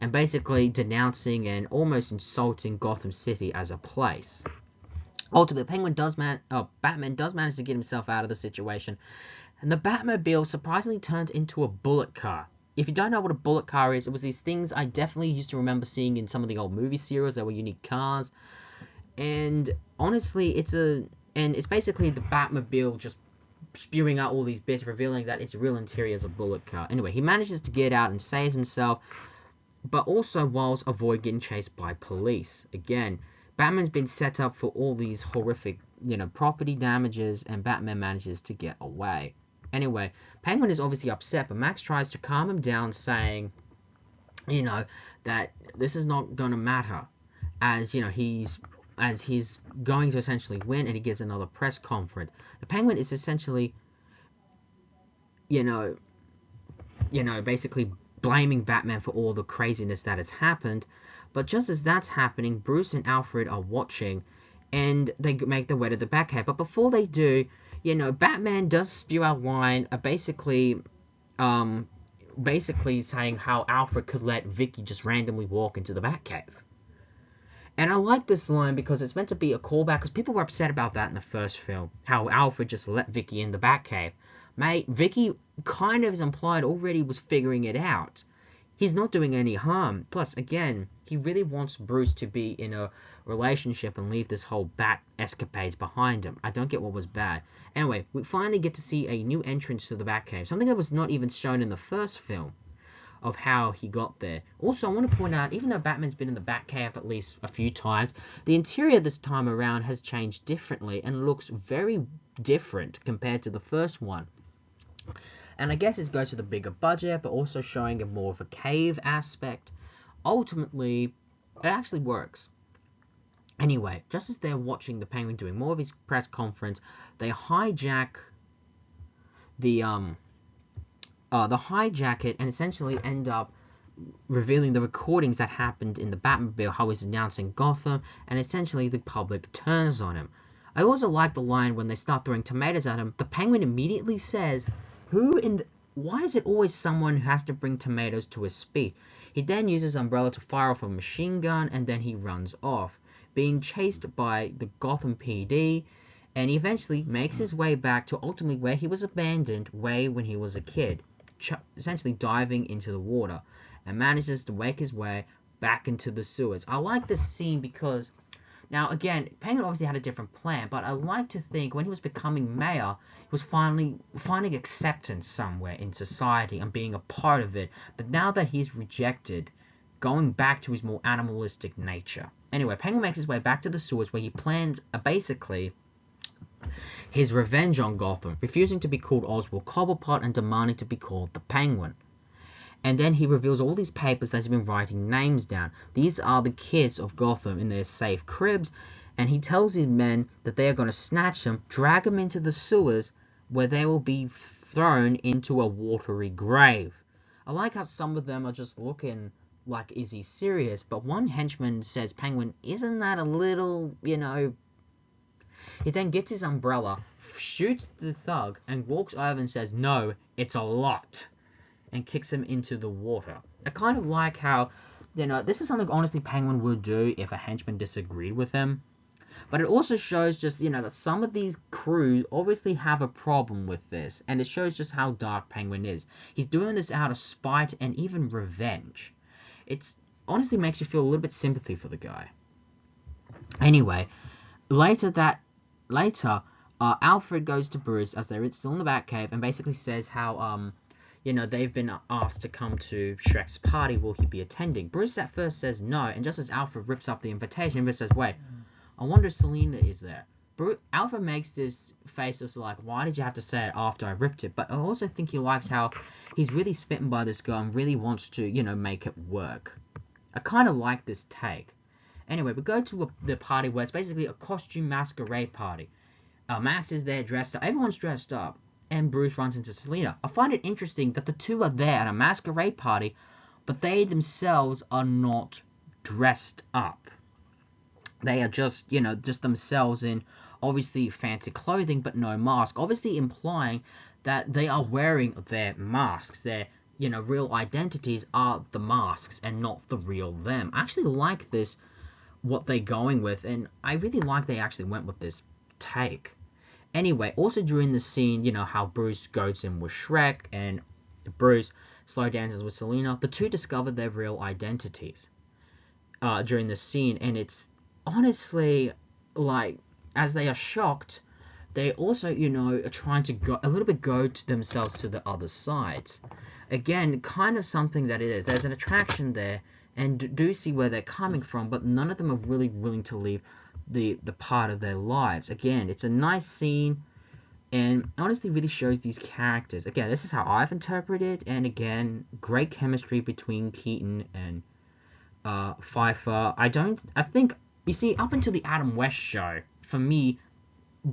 and basically denouncing and almost insulting Gotham City as a place. Ultimately, Batman does manage to get himself out of the situation, and the Batmobile surprisingly turns into a bullet car. If you don't know what a bullet car is, it was these things I definitely used to remember seeing in some of the old movie series that were unique cars, and honestly, it's basically the Batmobile just spewing out all these bits, revealing that its real interior is a bullet car. Anyway, he manages to get out and saves himself, but also whilst avoid getting chased by police. Again, Batman's been set up for all these horrific, property damages, and Batman manages to get away. Anyway, Penguin is obviously upset, but Max tries to calm him down, saying, that this is not going to matter, as, he's going to essentially win, and he gives another press conference. The Penguin is essentially, basically blaming Batman for all the craziness that has happened, but just as that's happening, Bruce and Alfred are watching, and they make their way to the Batcave. But before they do, Batman does spew out line, basically saying how Alfred could let Vicky just randomly walk into the Batcave. And I like this line because it's meant to be a callback, because people were upset about that in the first film, how Alfred just let Vicky in the Batcave. Mate, Vicky kind of is implied already was figuring it out. He's not doing any harm. Plus, again, he really wants Bruce to be in a relationship and leave this whole bat escapades behind him. I don't get what was bad. Anyway, we finally get to see a new entrance to the Batcave, something that was not even shown in the first film, of how he got there. Also, I want to point out, even though Batman's been in the Batcave at least a few times, the interior this time around has changed differently and looks very different compared to the first one. And I guess it goes to the bigger budget, but also showing a more of a cave aspect. Ultimately, it actually works. Anyway, just as they're watching the Penguin doing more of his press conference, they hijack the hijack it and essentially end up revealing the recordings that happened in the Batmobile, how he's announcing Gotham, and essentially the public turns on him. I also like the line when they start throwing tomatoes at him. The Penguin immediately says, why is it always someone who has to bring tomatoes to his speech? He then uses Umbrella to fire off a machine gun, and then he runs off, being chased by the Gotham PD, and he eventually makes his way back to ultimately where he was abandoned way when he was a kid, essentially diving into the water, and manages to make his way back into the sewers. I like this scene because, now again, Penguin obviously had a different plan, but I like to think when he was becoming mayor, he was finally finding acceptance somewhere in society and being a part of it, but now that he's rejected, going back to his more animalistic nature. Anyway, Penguin makes his way back to the sewers where he plans basically his revenge on Gotham, refusing to be called Oswald Cobblepot and demanding to be called the Penguin. And then he reveals all these papers that he's been writing names down. These are the kids of Gotham in their safe cribs, and he tells his men that they are going to snatch them, drag them into the sewers, where they will be thrown into a watery grave. I like how some of them are just looking like, is he serious? But one henchman says, Penguin, isn't that a little, He then gets his umbrella, shoots the thug, and walks over and says, no, it's a lot, and kicks him into the water. I kind of like how, this is something honestly Penguin would do if a henchman disagreed with him. But it also shows just, that some of these crew obviously have a problem with this, and it shows just how dark Penguin is. He's doing this out of spite and even revenge. It's honestly makes you feel a little bit sympathy for the guy. Anyway, later, Alfred goes to Bruce as they're still in the Batcave and basically says how, they've been asked to come to Shrek's party. Will he be attending? Bruce at first says no, and just as Alfred rips up the invitation, Bruce says, wait, I wonder if Selena is there. Alfred makes this face as like, why did you have to say it after I ripped it? But I also think he likes how he's really smitten by this girl and really wants to, make it work. I kind of like this take. Anyway, we go to the party where it's basically a costume masquerade party. Max is there dressed up. Everyone's dressed up. And Bruce runs into Selena. I find it interesting that the two are there at a masquerade party, but they themselves are not dressed up. They are just, just themselves in obviously fancy clothing, but no mask. Obviously implying that they are wearing their masks. Their, real identities are the masks and not the real them. I actually like this, what they're going with, and I really like they actually went with this take. Anyway, also during the scene, how Bruce goes in with Shrek and Bruce slow dances with Selena, the two discover their real identities during the scene, and it's honestly, like, as they are shocked, they also, are trying to go to themselves to the other side. Again, kind of something that it is. There's an attraction there, and do see where they're coming from, but none of them are really willing to leave the part of their lives. Again, it's a nice scene, and honestly really shows these characters. Again, this is how I've interpreted, and again, great chemistry between Keaton and Pfeiffer. I think, you see, up until the Adam West show, for me,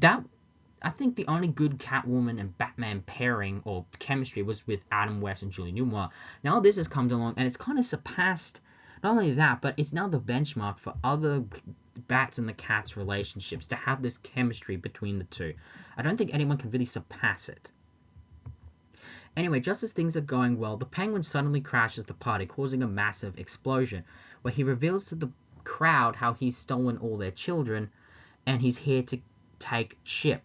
I think the only good Catwoman and Batman pairing or chemistry was with Adam West and Julie Newmar. Now this has come along, and it's kind of surpassed, not only that, but it's now the benchmark for other Bats and the Cats relationships to have this chemistry between the two. I don't think anyone can really surpass it. Anyway, just as things are going well, the Penguin suddenly crashes the party, causing a massive explosion, where he reveals to the crowd how he's stolen all their children, and he's here to take Chip.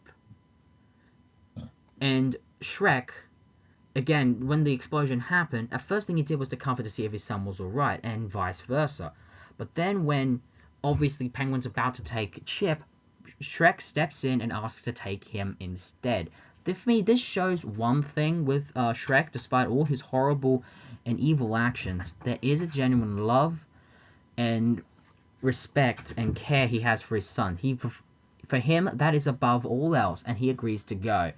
And Shrek, again, when the explosion happened, the first thing he did was to comfort to see if his son was alright, and vice versa. But then when, obviously, Penguin's about to take Chip, Shrek steps in and asks to take him instead. For me, this shows one thing with Shrek, despite all his horrible and evil actions, there is a genuine love and respect and care he has for his son. For him, that is above all else, and he agrees to go.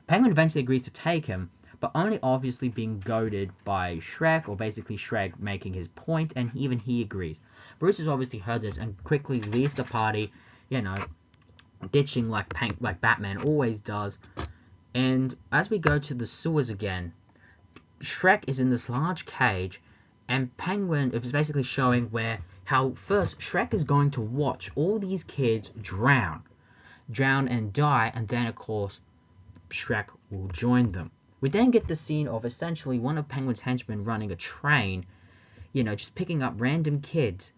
Penguin eventually agrees to take him, but only obviously being goaded by Shrek, or basically Shrek making his point, and even he agrees. Bruce has obviously heard this and quickly leaves the party, ditching like Batman always does. And as we go to the sewers again, Shrek is in this large cage, and Penguin is basically showing how first Shrek is going to watch all these kids drown and die, and then of course Shrek will join them. We then get the scene of essentially one of Penguin's henchmen running a train, just picking up random kids,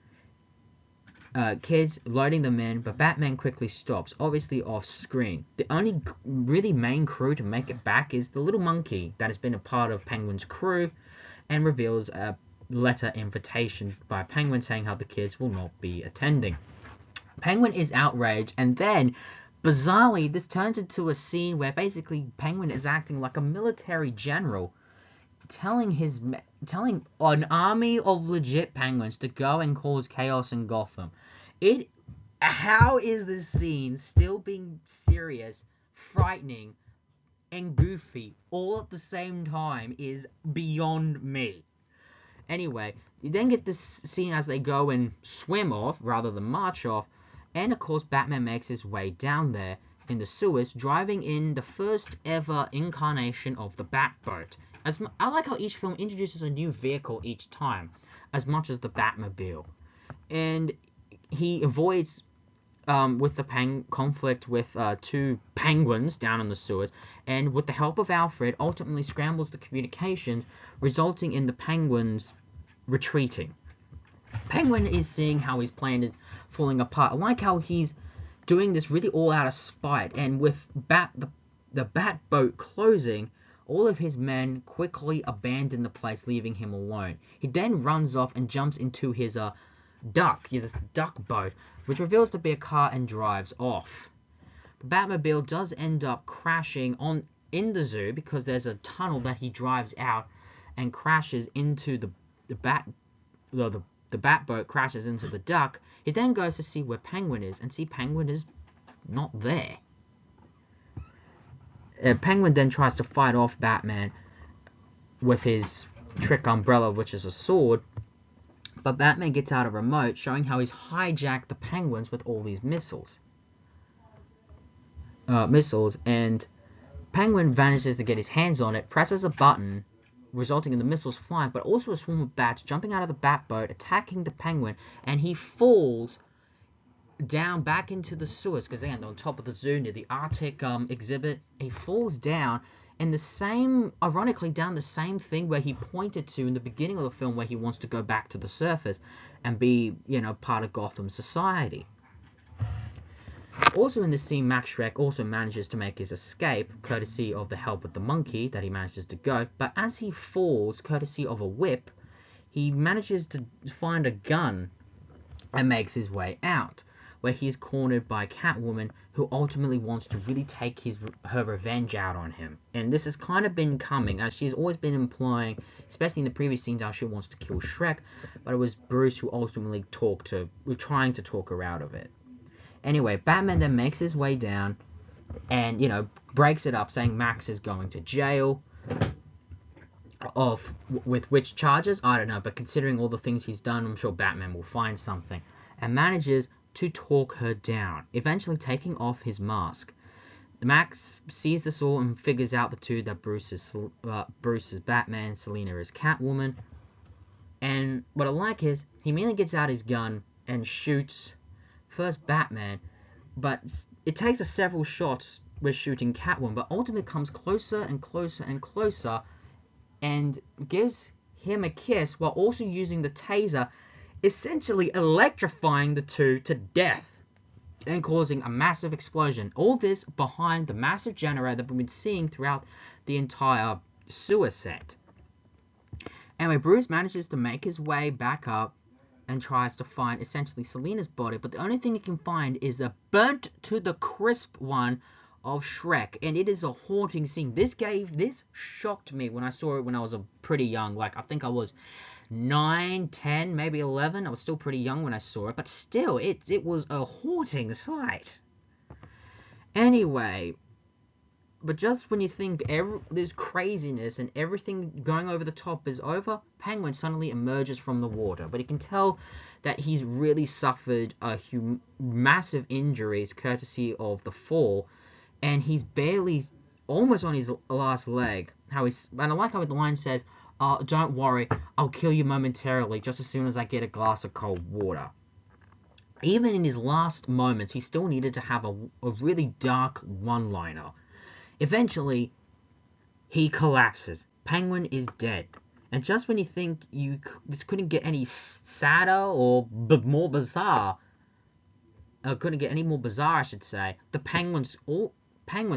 loading them in, but Batman quickly stops, obviously off screen. The only really main crew to make it back is the little monkey that has been a part of Penguin's crew, and reveals a letter invitation by Penguin saying how the kids will not be attending. Penguin is outraged, and then bizarrely, this turns into a scene where basically Penguin is acting like a military general, telling an army of legit penguins to go and cause chaos in Gotham. How is this scene still being serious, frightening, and goofy all at the same time is beyond me. Anyway, you then get this scene as they go and swim off rather than march off. And of course, Batman makes his way down there in the sewers, driving in the first ever incarnation of the Batboat. I like how each film introduces a new vehicle each time, as much as the Batmobile. And he avoids with the conflict with two penguins down in the sewers, and with the help of Alfred, ultimately scrambles the communications, resulting in the penguins retreating. Penguin is seeing how his plan is falling apart. I like how he's doing this really all out of spite, and with the Batboat closing, all of his men quickly abandon the place, leaving him alone. He then runs off and jumps into his this duck boat, which reveals to be a car, and drives off. The Batmobile does end up crashing in the zoo because there's a tunnel that he drives out and crashes into the Batboat crashes into the duck. He then goes to see where Penguin is and see Penguin is not there. Penguin then tries to fight off Batman with his trick umbrella, which is a sword, but Batman gets out a remote showing how he's hijacked the Penguins with all these missiles, and Penguin manages to get his hands on it, presses a button, resulting in the missiles flying, but also a swarm of bats jumping out of the Batboat, attacking the Penguin, and he falls down back into the sewers, because again, on top of the zoo near the Arctic exhibit, he falls down, and ironically, down the same thing where he pointed to in the beginning of the film, where he wants to go back to the surface and be, part of Gotham society. Also in this scene, Max Shrek also manages to make his escape, courtesy of the help with the monkey that he manages to go, but as he falls, courtesy of a whip, he manages to find a gun and makes his way out, where he's cornered by Catwoman, who ultimately wants to really take her revenge out on him. And this has kind of been coming, as she's always been implying, especially in the previous scenes, how she wants to kill Shrek, but it was Bruce who ultimately trying to talk her out of it. Anyway, Batman then makes his way down and, breaks it up, saying Max is going to jail. With which charges? I don't know, but considering all the things he's done, I'm sure Batman will find something. And manages to talk her down, eventually taking off his mask. Max sees this all and figures out the two, that Bruce is Batman, Selina is Catwoman. And what I like is, he immediately gets out his gun and shoots first Batman, but it takes several shots with shooting Catwoman, but ultimately comes closer and closer and closer and gives him a kiss while also using the taser, essentially electrifying the two to death and causing a massive explosion. All this behind the massive generator that we've been seeing throughout the entire sewer set. Anyway, Bruce manages to make his way back up and tries to find essentially Selina's body, but the only thing he can find is a burnt to the crisp one of Shrek, and it is a haunting scene. This shocked me when I saw it when I was pretty young. I think I was 9, 10, maybe 11. I was still pretty young when I saw it, but still, it was a haunting sight. Anyway, but just when you think there's craziness and everything going over the top is over, Penguin suddenly emerges from the water. But you can tell that he's really suffered massive injuries courtesy of the fall, and he's barely almost on his last leg. And I like how the line says, "Don't worry, I'll kill you momentarily, just as soon as I get a glass of cold water." Even in his last moments, he still needed to have a really dark one-liner. Eventually, he collapses. Penguin is dead. And just when you think this couldn't get any sadder or more bizarre, couldn't get any more bizarre, I should say, the Penguins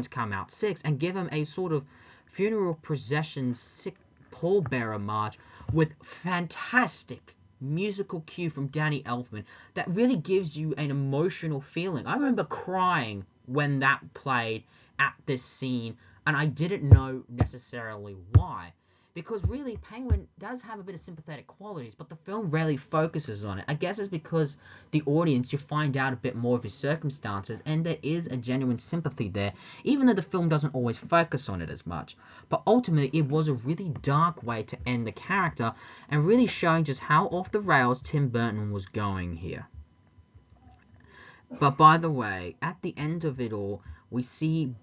come out 6 and give him a sort of funeral procession sick pallbearer march with fantastic musical cue from Danny Elfman that really gives you an emotional feeling. I remember crying when that played at this scene, and I didn't know necessarily why, because really Penguin does have a bit of sympathetic qualities, but the film rarely focuses on it. I guess it's because the audience, you find out a bit more of his circumstances, and there is a genuine sympathy there, even though the film doesn't always focus on it as much. But ultimately, it was a really dark way to end the character, and really showing just how off the rails Tim Burton was going here. But by the way, at the end of it all, we see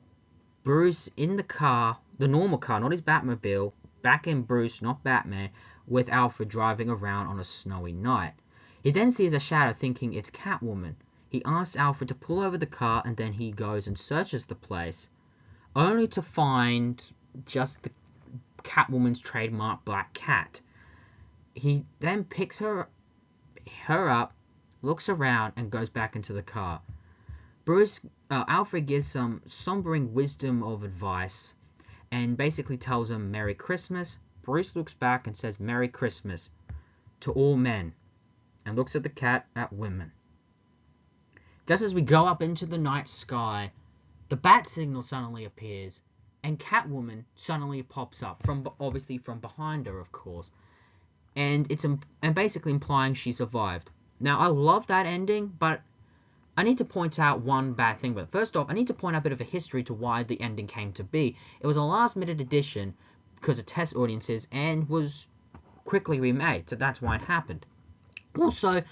Bruce in the car, the normal car, not his Batmobile, back in Bruce, not Batman, with Alfred driving around on a snowy night. He then sees a shadow thinking it's Catwoman. He asks Alfred to pull over the car, and then he goes and searches the place, only to find just the Catwoman's trademark black cat. He then picks her up, looks around, and goes back into the car. Alfred gives some sombering wisdom of advice and basically tells him Merry Christmas. Bruce looks back and says Merry Christmas to all men and looks at the cat, at women. Just as we go up into the night sky, the bat signal suddenly appears, and Catwoman suddenly pops up obviously from behind her, of course, and basically implying she survived. Now, I love that ending, but I need to point out one bad thing with it. First off, I need to point out a bit of a history to why the ending came to be. It was a last-minute addition because of test audiences and was quickly remade, so that's why it happened. Also,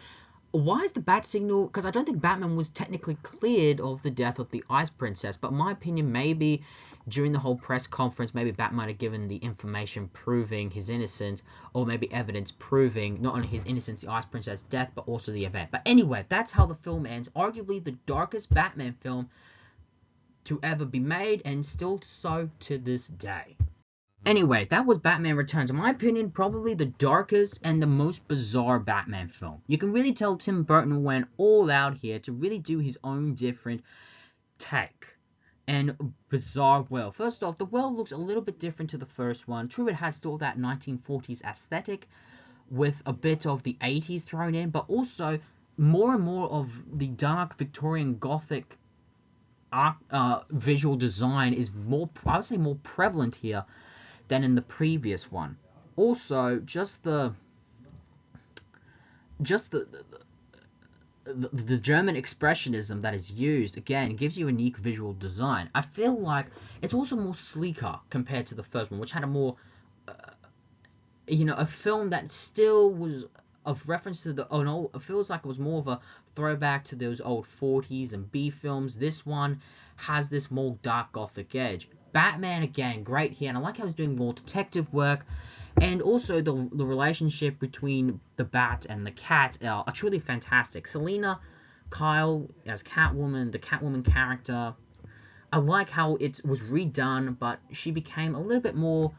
why is the bat signal... Because I don't think Batman was technically cleared of the death of the Ice Princess, but in my opinion, maybe during the whole press conference, maybe Bat might have given the information proving his innocence, or maybe evidence proving not only his innocence, the Ice Princess' death, but also the event. But anyway, that's how the film ends. Arguably the darkest Batman film to ever be made, and still so to this day. Anyway, that was Batman Returns. In my opinion, probably the darkest and the most bizarre Batman film. You can really tell Tim Burton went all out here to really do his own different take and bizarre world. First off, the world looks a little bit different to the first one. True, it has still that 1940s aesthetic with a bit of the 80s thrown in, but also more and more of the dark Victorian Gothic visual design is more, I would say, more prevalent here than in the previous one. Also, just the German expressionism that is used, again, gives you a unique visual design. I feel like it's also more sleeker compared to the first one, which had a more, a film that still was of reference to it feels like it was more of a throwback to those old 40s and B films. This one has this more dark gothic edge. Batman, again, great here, and I like how he's doing more detective work, and also the relationship between the Bat and the Cat are truly fantastic. Selina Kyle as Catwoman, the Catwoman character, I like how it was redone, but she became a little bit more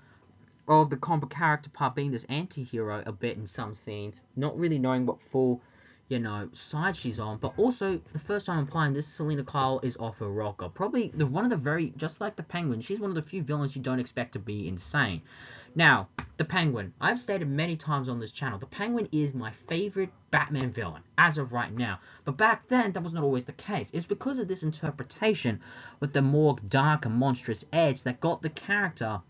of the comic character part, being this anti-hero a bit in some scenes, not really knowing what full side she's on, but also, for the first time I'm playing this, Selina Kyle is off her rocker. Probably one of the very, just like the Penguin, she's one of the few villains you don't expect to be insane. Now, the Penguin. I've stated many times on this channel, the Penguin is my favorite Batman villain, as of right now. But back then, that was not always the case. It's because of this interpretation with the more dark and monstrous edge that got the character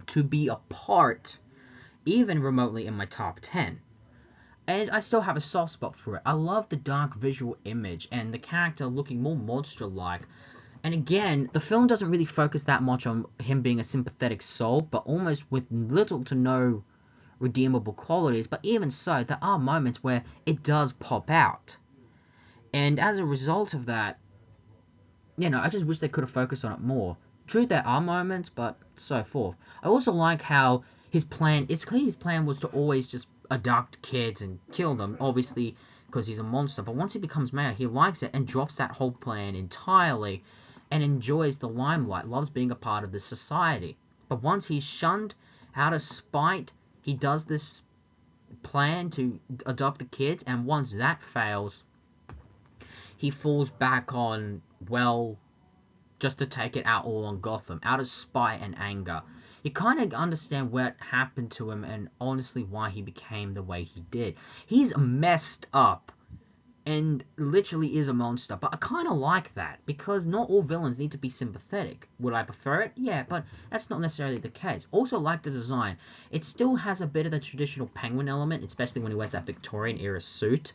to be a part, even remotely, in my top 10. And I still have a soft spot for it. I love the dark visual image and the character looking more monster-like. And again, the film doesn't really focus that much on him being a sympathetic soul, but almost with little to no redeemable qualities. But even so, there are moments where it does pop out. And as a result of that, I just wish they could have focused on it more. True, there are moments, but so forth. I also like how it's clear his plan was to always just abduct kids and kill them, obviously, because he's a monster. But once he becomes mayor, he likes it and drops that whole plan entirely and enjoys the limelight, loves being a part of this society. But once he's shunned out of spite, he does this plan to adopt the kids, and once that fails, he falls back on, well, just to take it out all on Gotham, out of spite and anger. You kind of understand what happened to him and honestly why he became the way he did. He's messed up and literally is a monster, but I kind of like that because not all villains need to be sympathetic. Would I prefer it? Yeah, but that's not necessarily the case. Also like the design. It still has a bit of the traditional Penguin element, especially when he wears that Victorian era suit.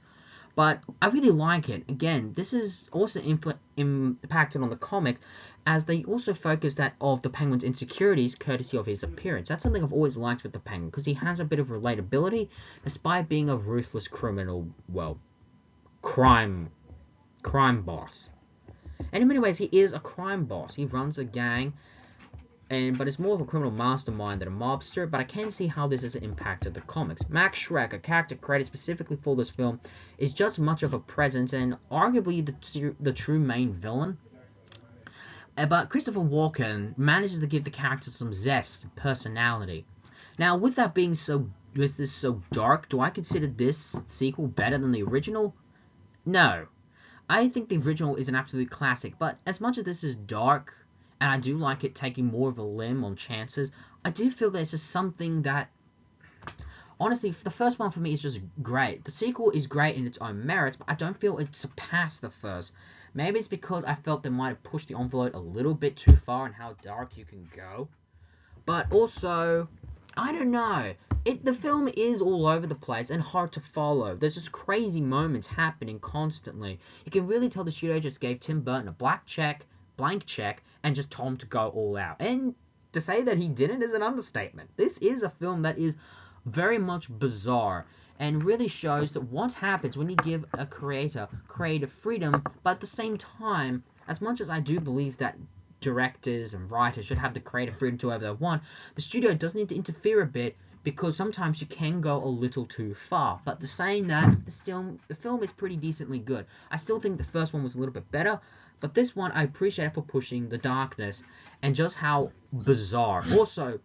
But I really like it. Again, this is also impacted on the comics, as they also focus that of the Penguin's insecurities courtesy of his appearance. That's something I've always liked with the Penguin, because he has a bit of relatability, despite being a ruthless criminal, well, crime boss. And in many ways, he is a crime boss. He runs a gang, but it's more of a criminal mastermind than a mobster, but I can see how this has impacted the comics. Max Shrek, a character created specifically for this film, is just much of a presence and arguably the true main villain. But Christopher Walken manages to give the character some zest and personality. Now, with that being so dark, do I consider this sequel better than the original? No. I think the original is an absolute classic, but as much as this is dark, and I do like it taking more of a limb on chances, I do feel there's just something that honestly, the first one for me is just great. The sequel is great in its own merits, but I don't feel it surpassed the first. Maybe it's because I felt they might have pushed the envelope a little bit too far in how dark you can go. But also, I don't know. The film is all over the place and hard to follow. There's just crazy moments happening constantly. You can really tell the studio just gave Tim Burton a blank check, and just told him to go all out. And to say that he didn't is an understatement. This is a film that is very much bizarre and really shows that what happens when you give a creator creative freedom, but at the same time, as much as I do believe that directors and writers should have the creative freedom to whatever they want, the studio does need to interfere a bit, because sometimes you can go a little too far. But the saying that, the film is pretty decently good. I still think the first one was a little bit better, but this one I appreciate for pushing the darkness and just how bizarre. Also,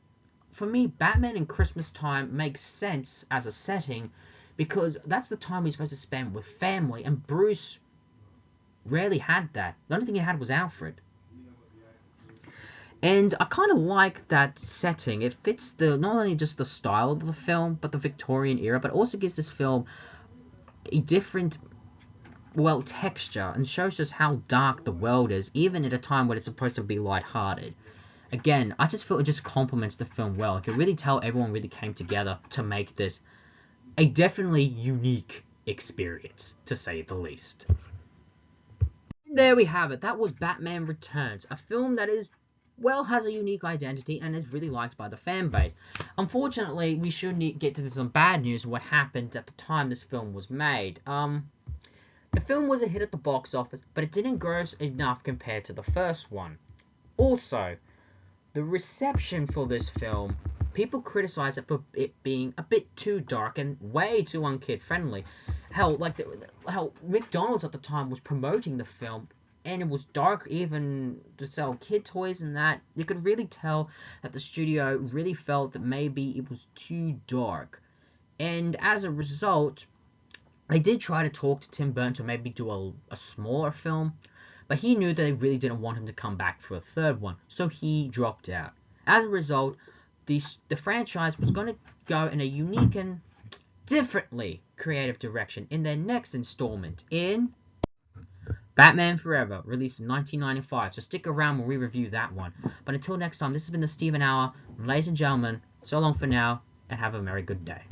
for me, Batman in Christmas time makes sense as a setting, because that's the time we're supposed to spend with family, and Bruce rarely had that. The only thing he had was Alfred. And I kind of like that setting. It fits not only just the style of the film, but the Victorian era, but also gives this film a different, texture, and shows us how dark the world is, even at a time when it's supposed to be lighthearted. Again, I just feel it just complements the film well. I can really tell everyone really came together to make this a definitely unique experience, to say the least. And there we have it. That was Batman Returns, a film that has a unique identity and is really liked by the fan base. Unfortunately, we should get to some bad news of what happened at the time this film was made. The film was a hit at the box office, but it didn't gross enough compared to the first one. Also, the reception for this film, people criticize it for it being a bit too dark and way too unkid-friendly. Hell, McDonald's at the time was promoting the film, and it was dark even to sell kid toys and that. You could really tell that the studio really felt that maybe it was too dark. And as a result, they did try to talk to Tim Burton to maybe do a smaller film, but he knew that they really didn't want him to come back for a third one, so he dropped out. As a result, the franchise was going to go in a unique and differently creative direction in their next installment in Batman Forever, released in 1995, so stick around when we review that one. But until next time, this has been the Steven Hour, and ladies and gentlemen, so long for now, and have a very good day.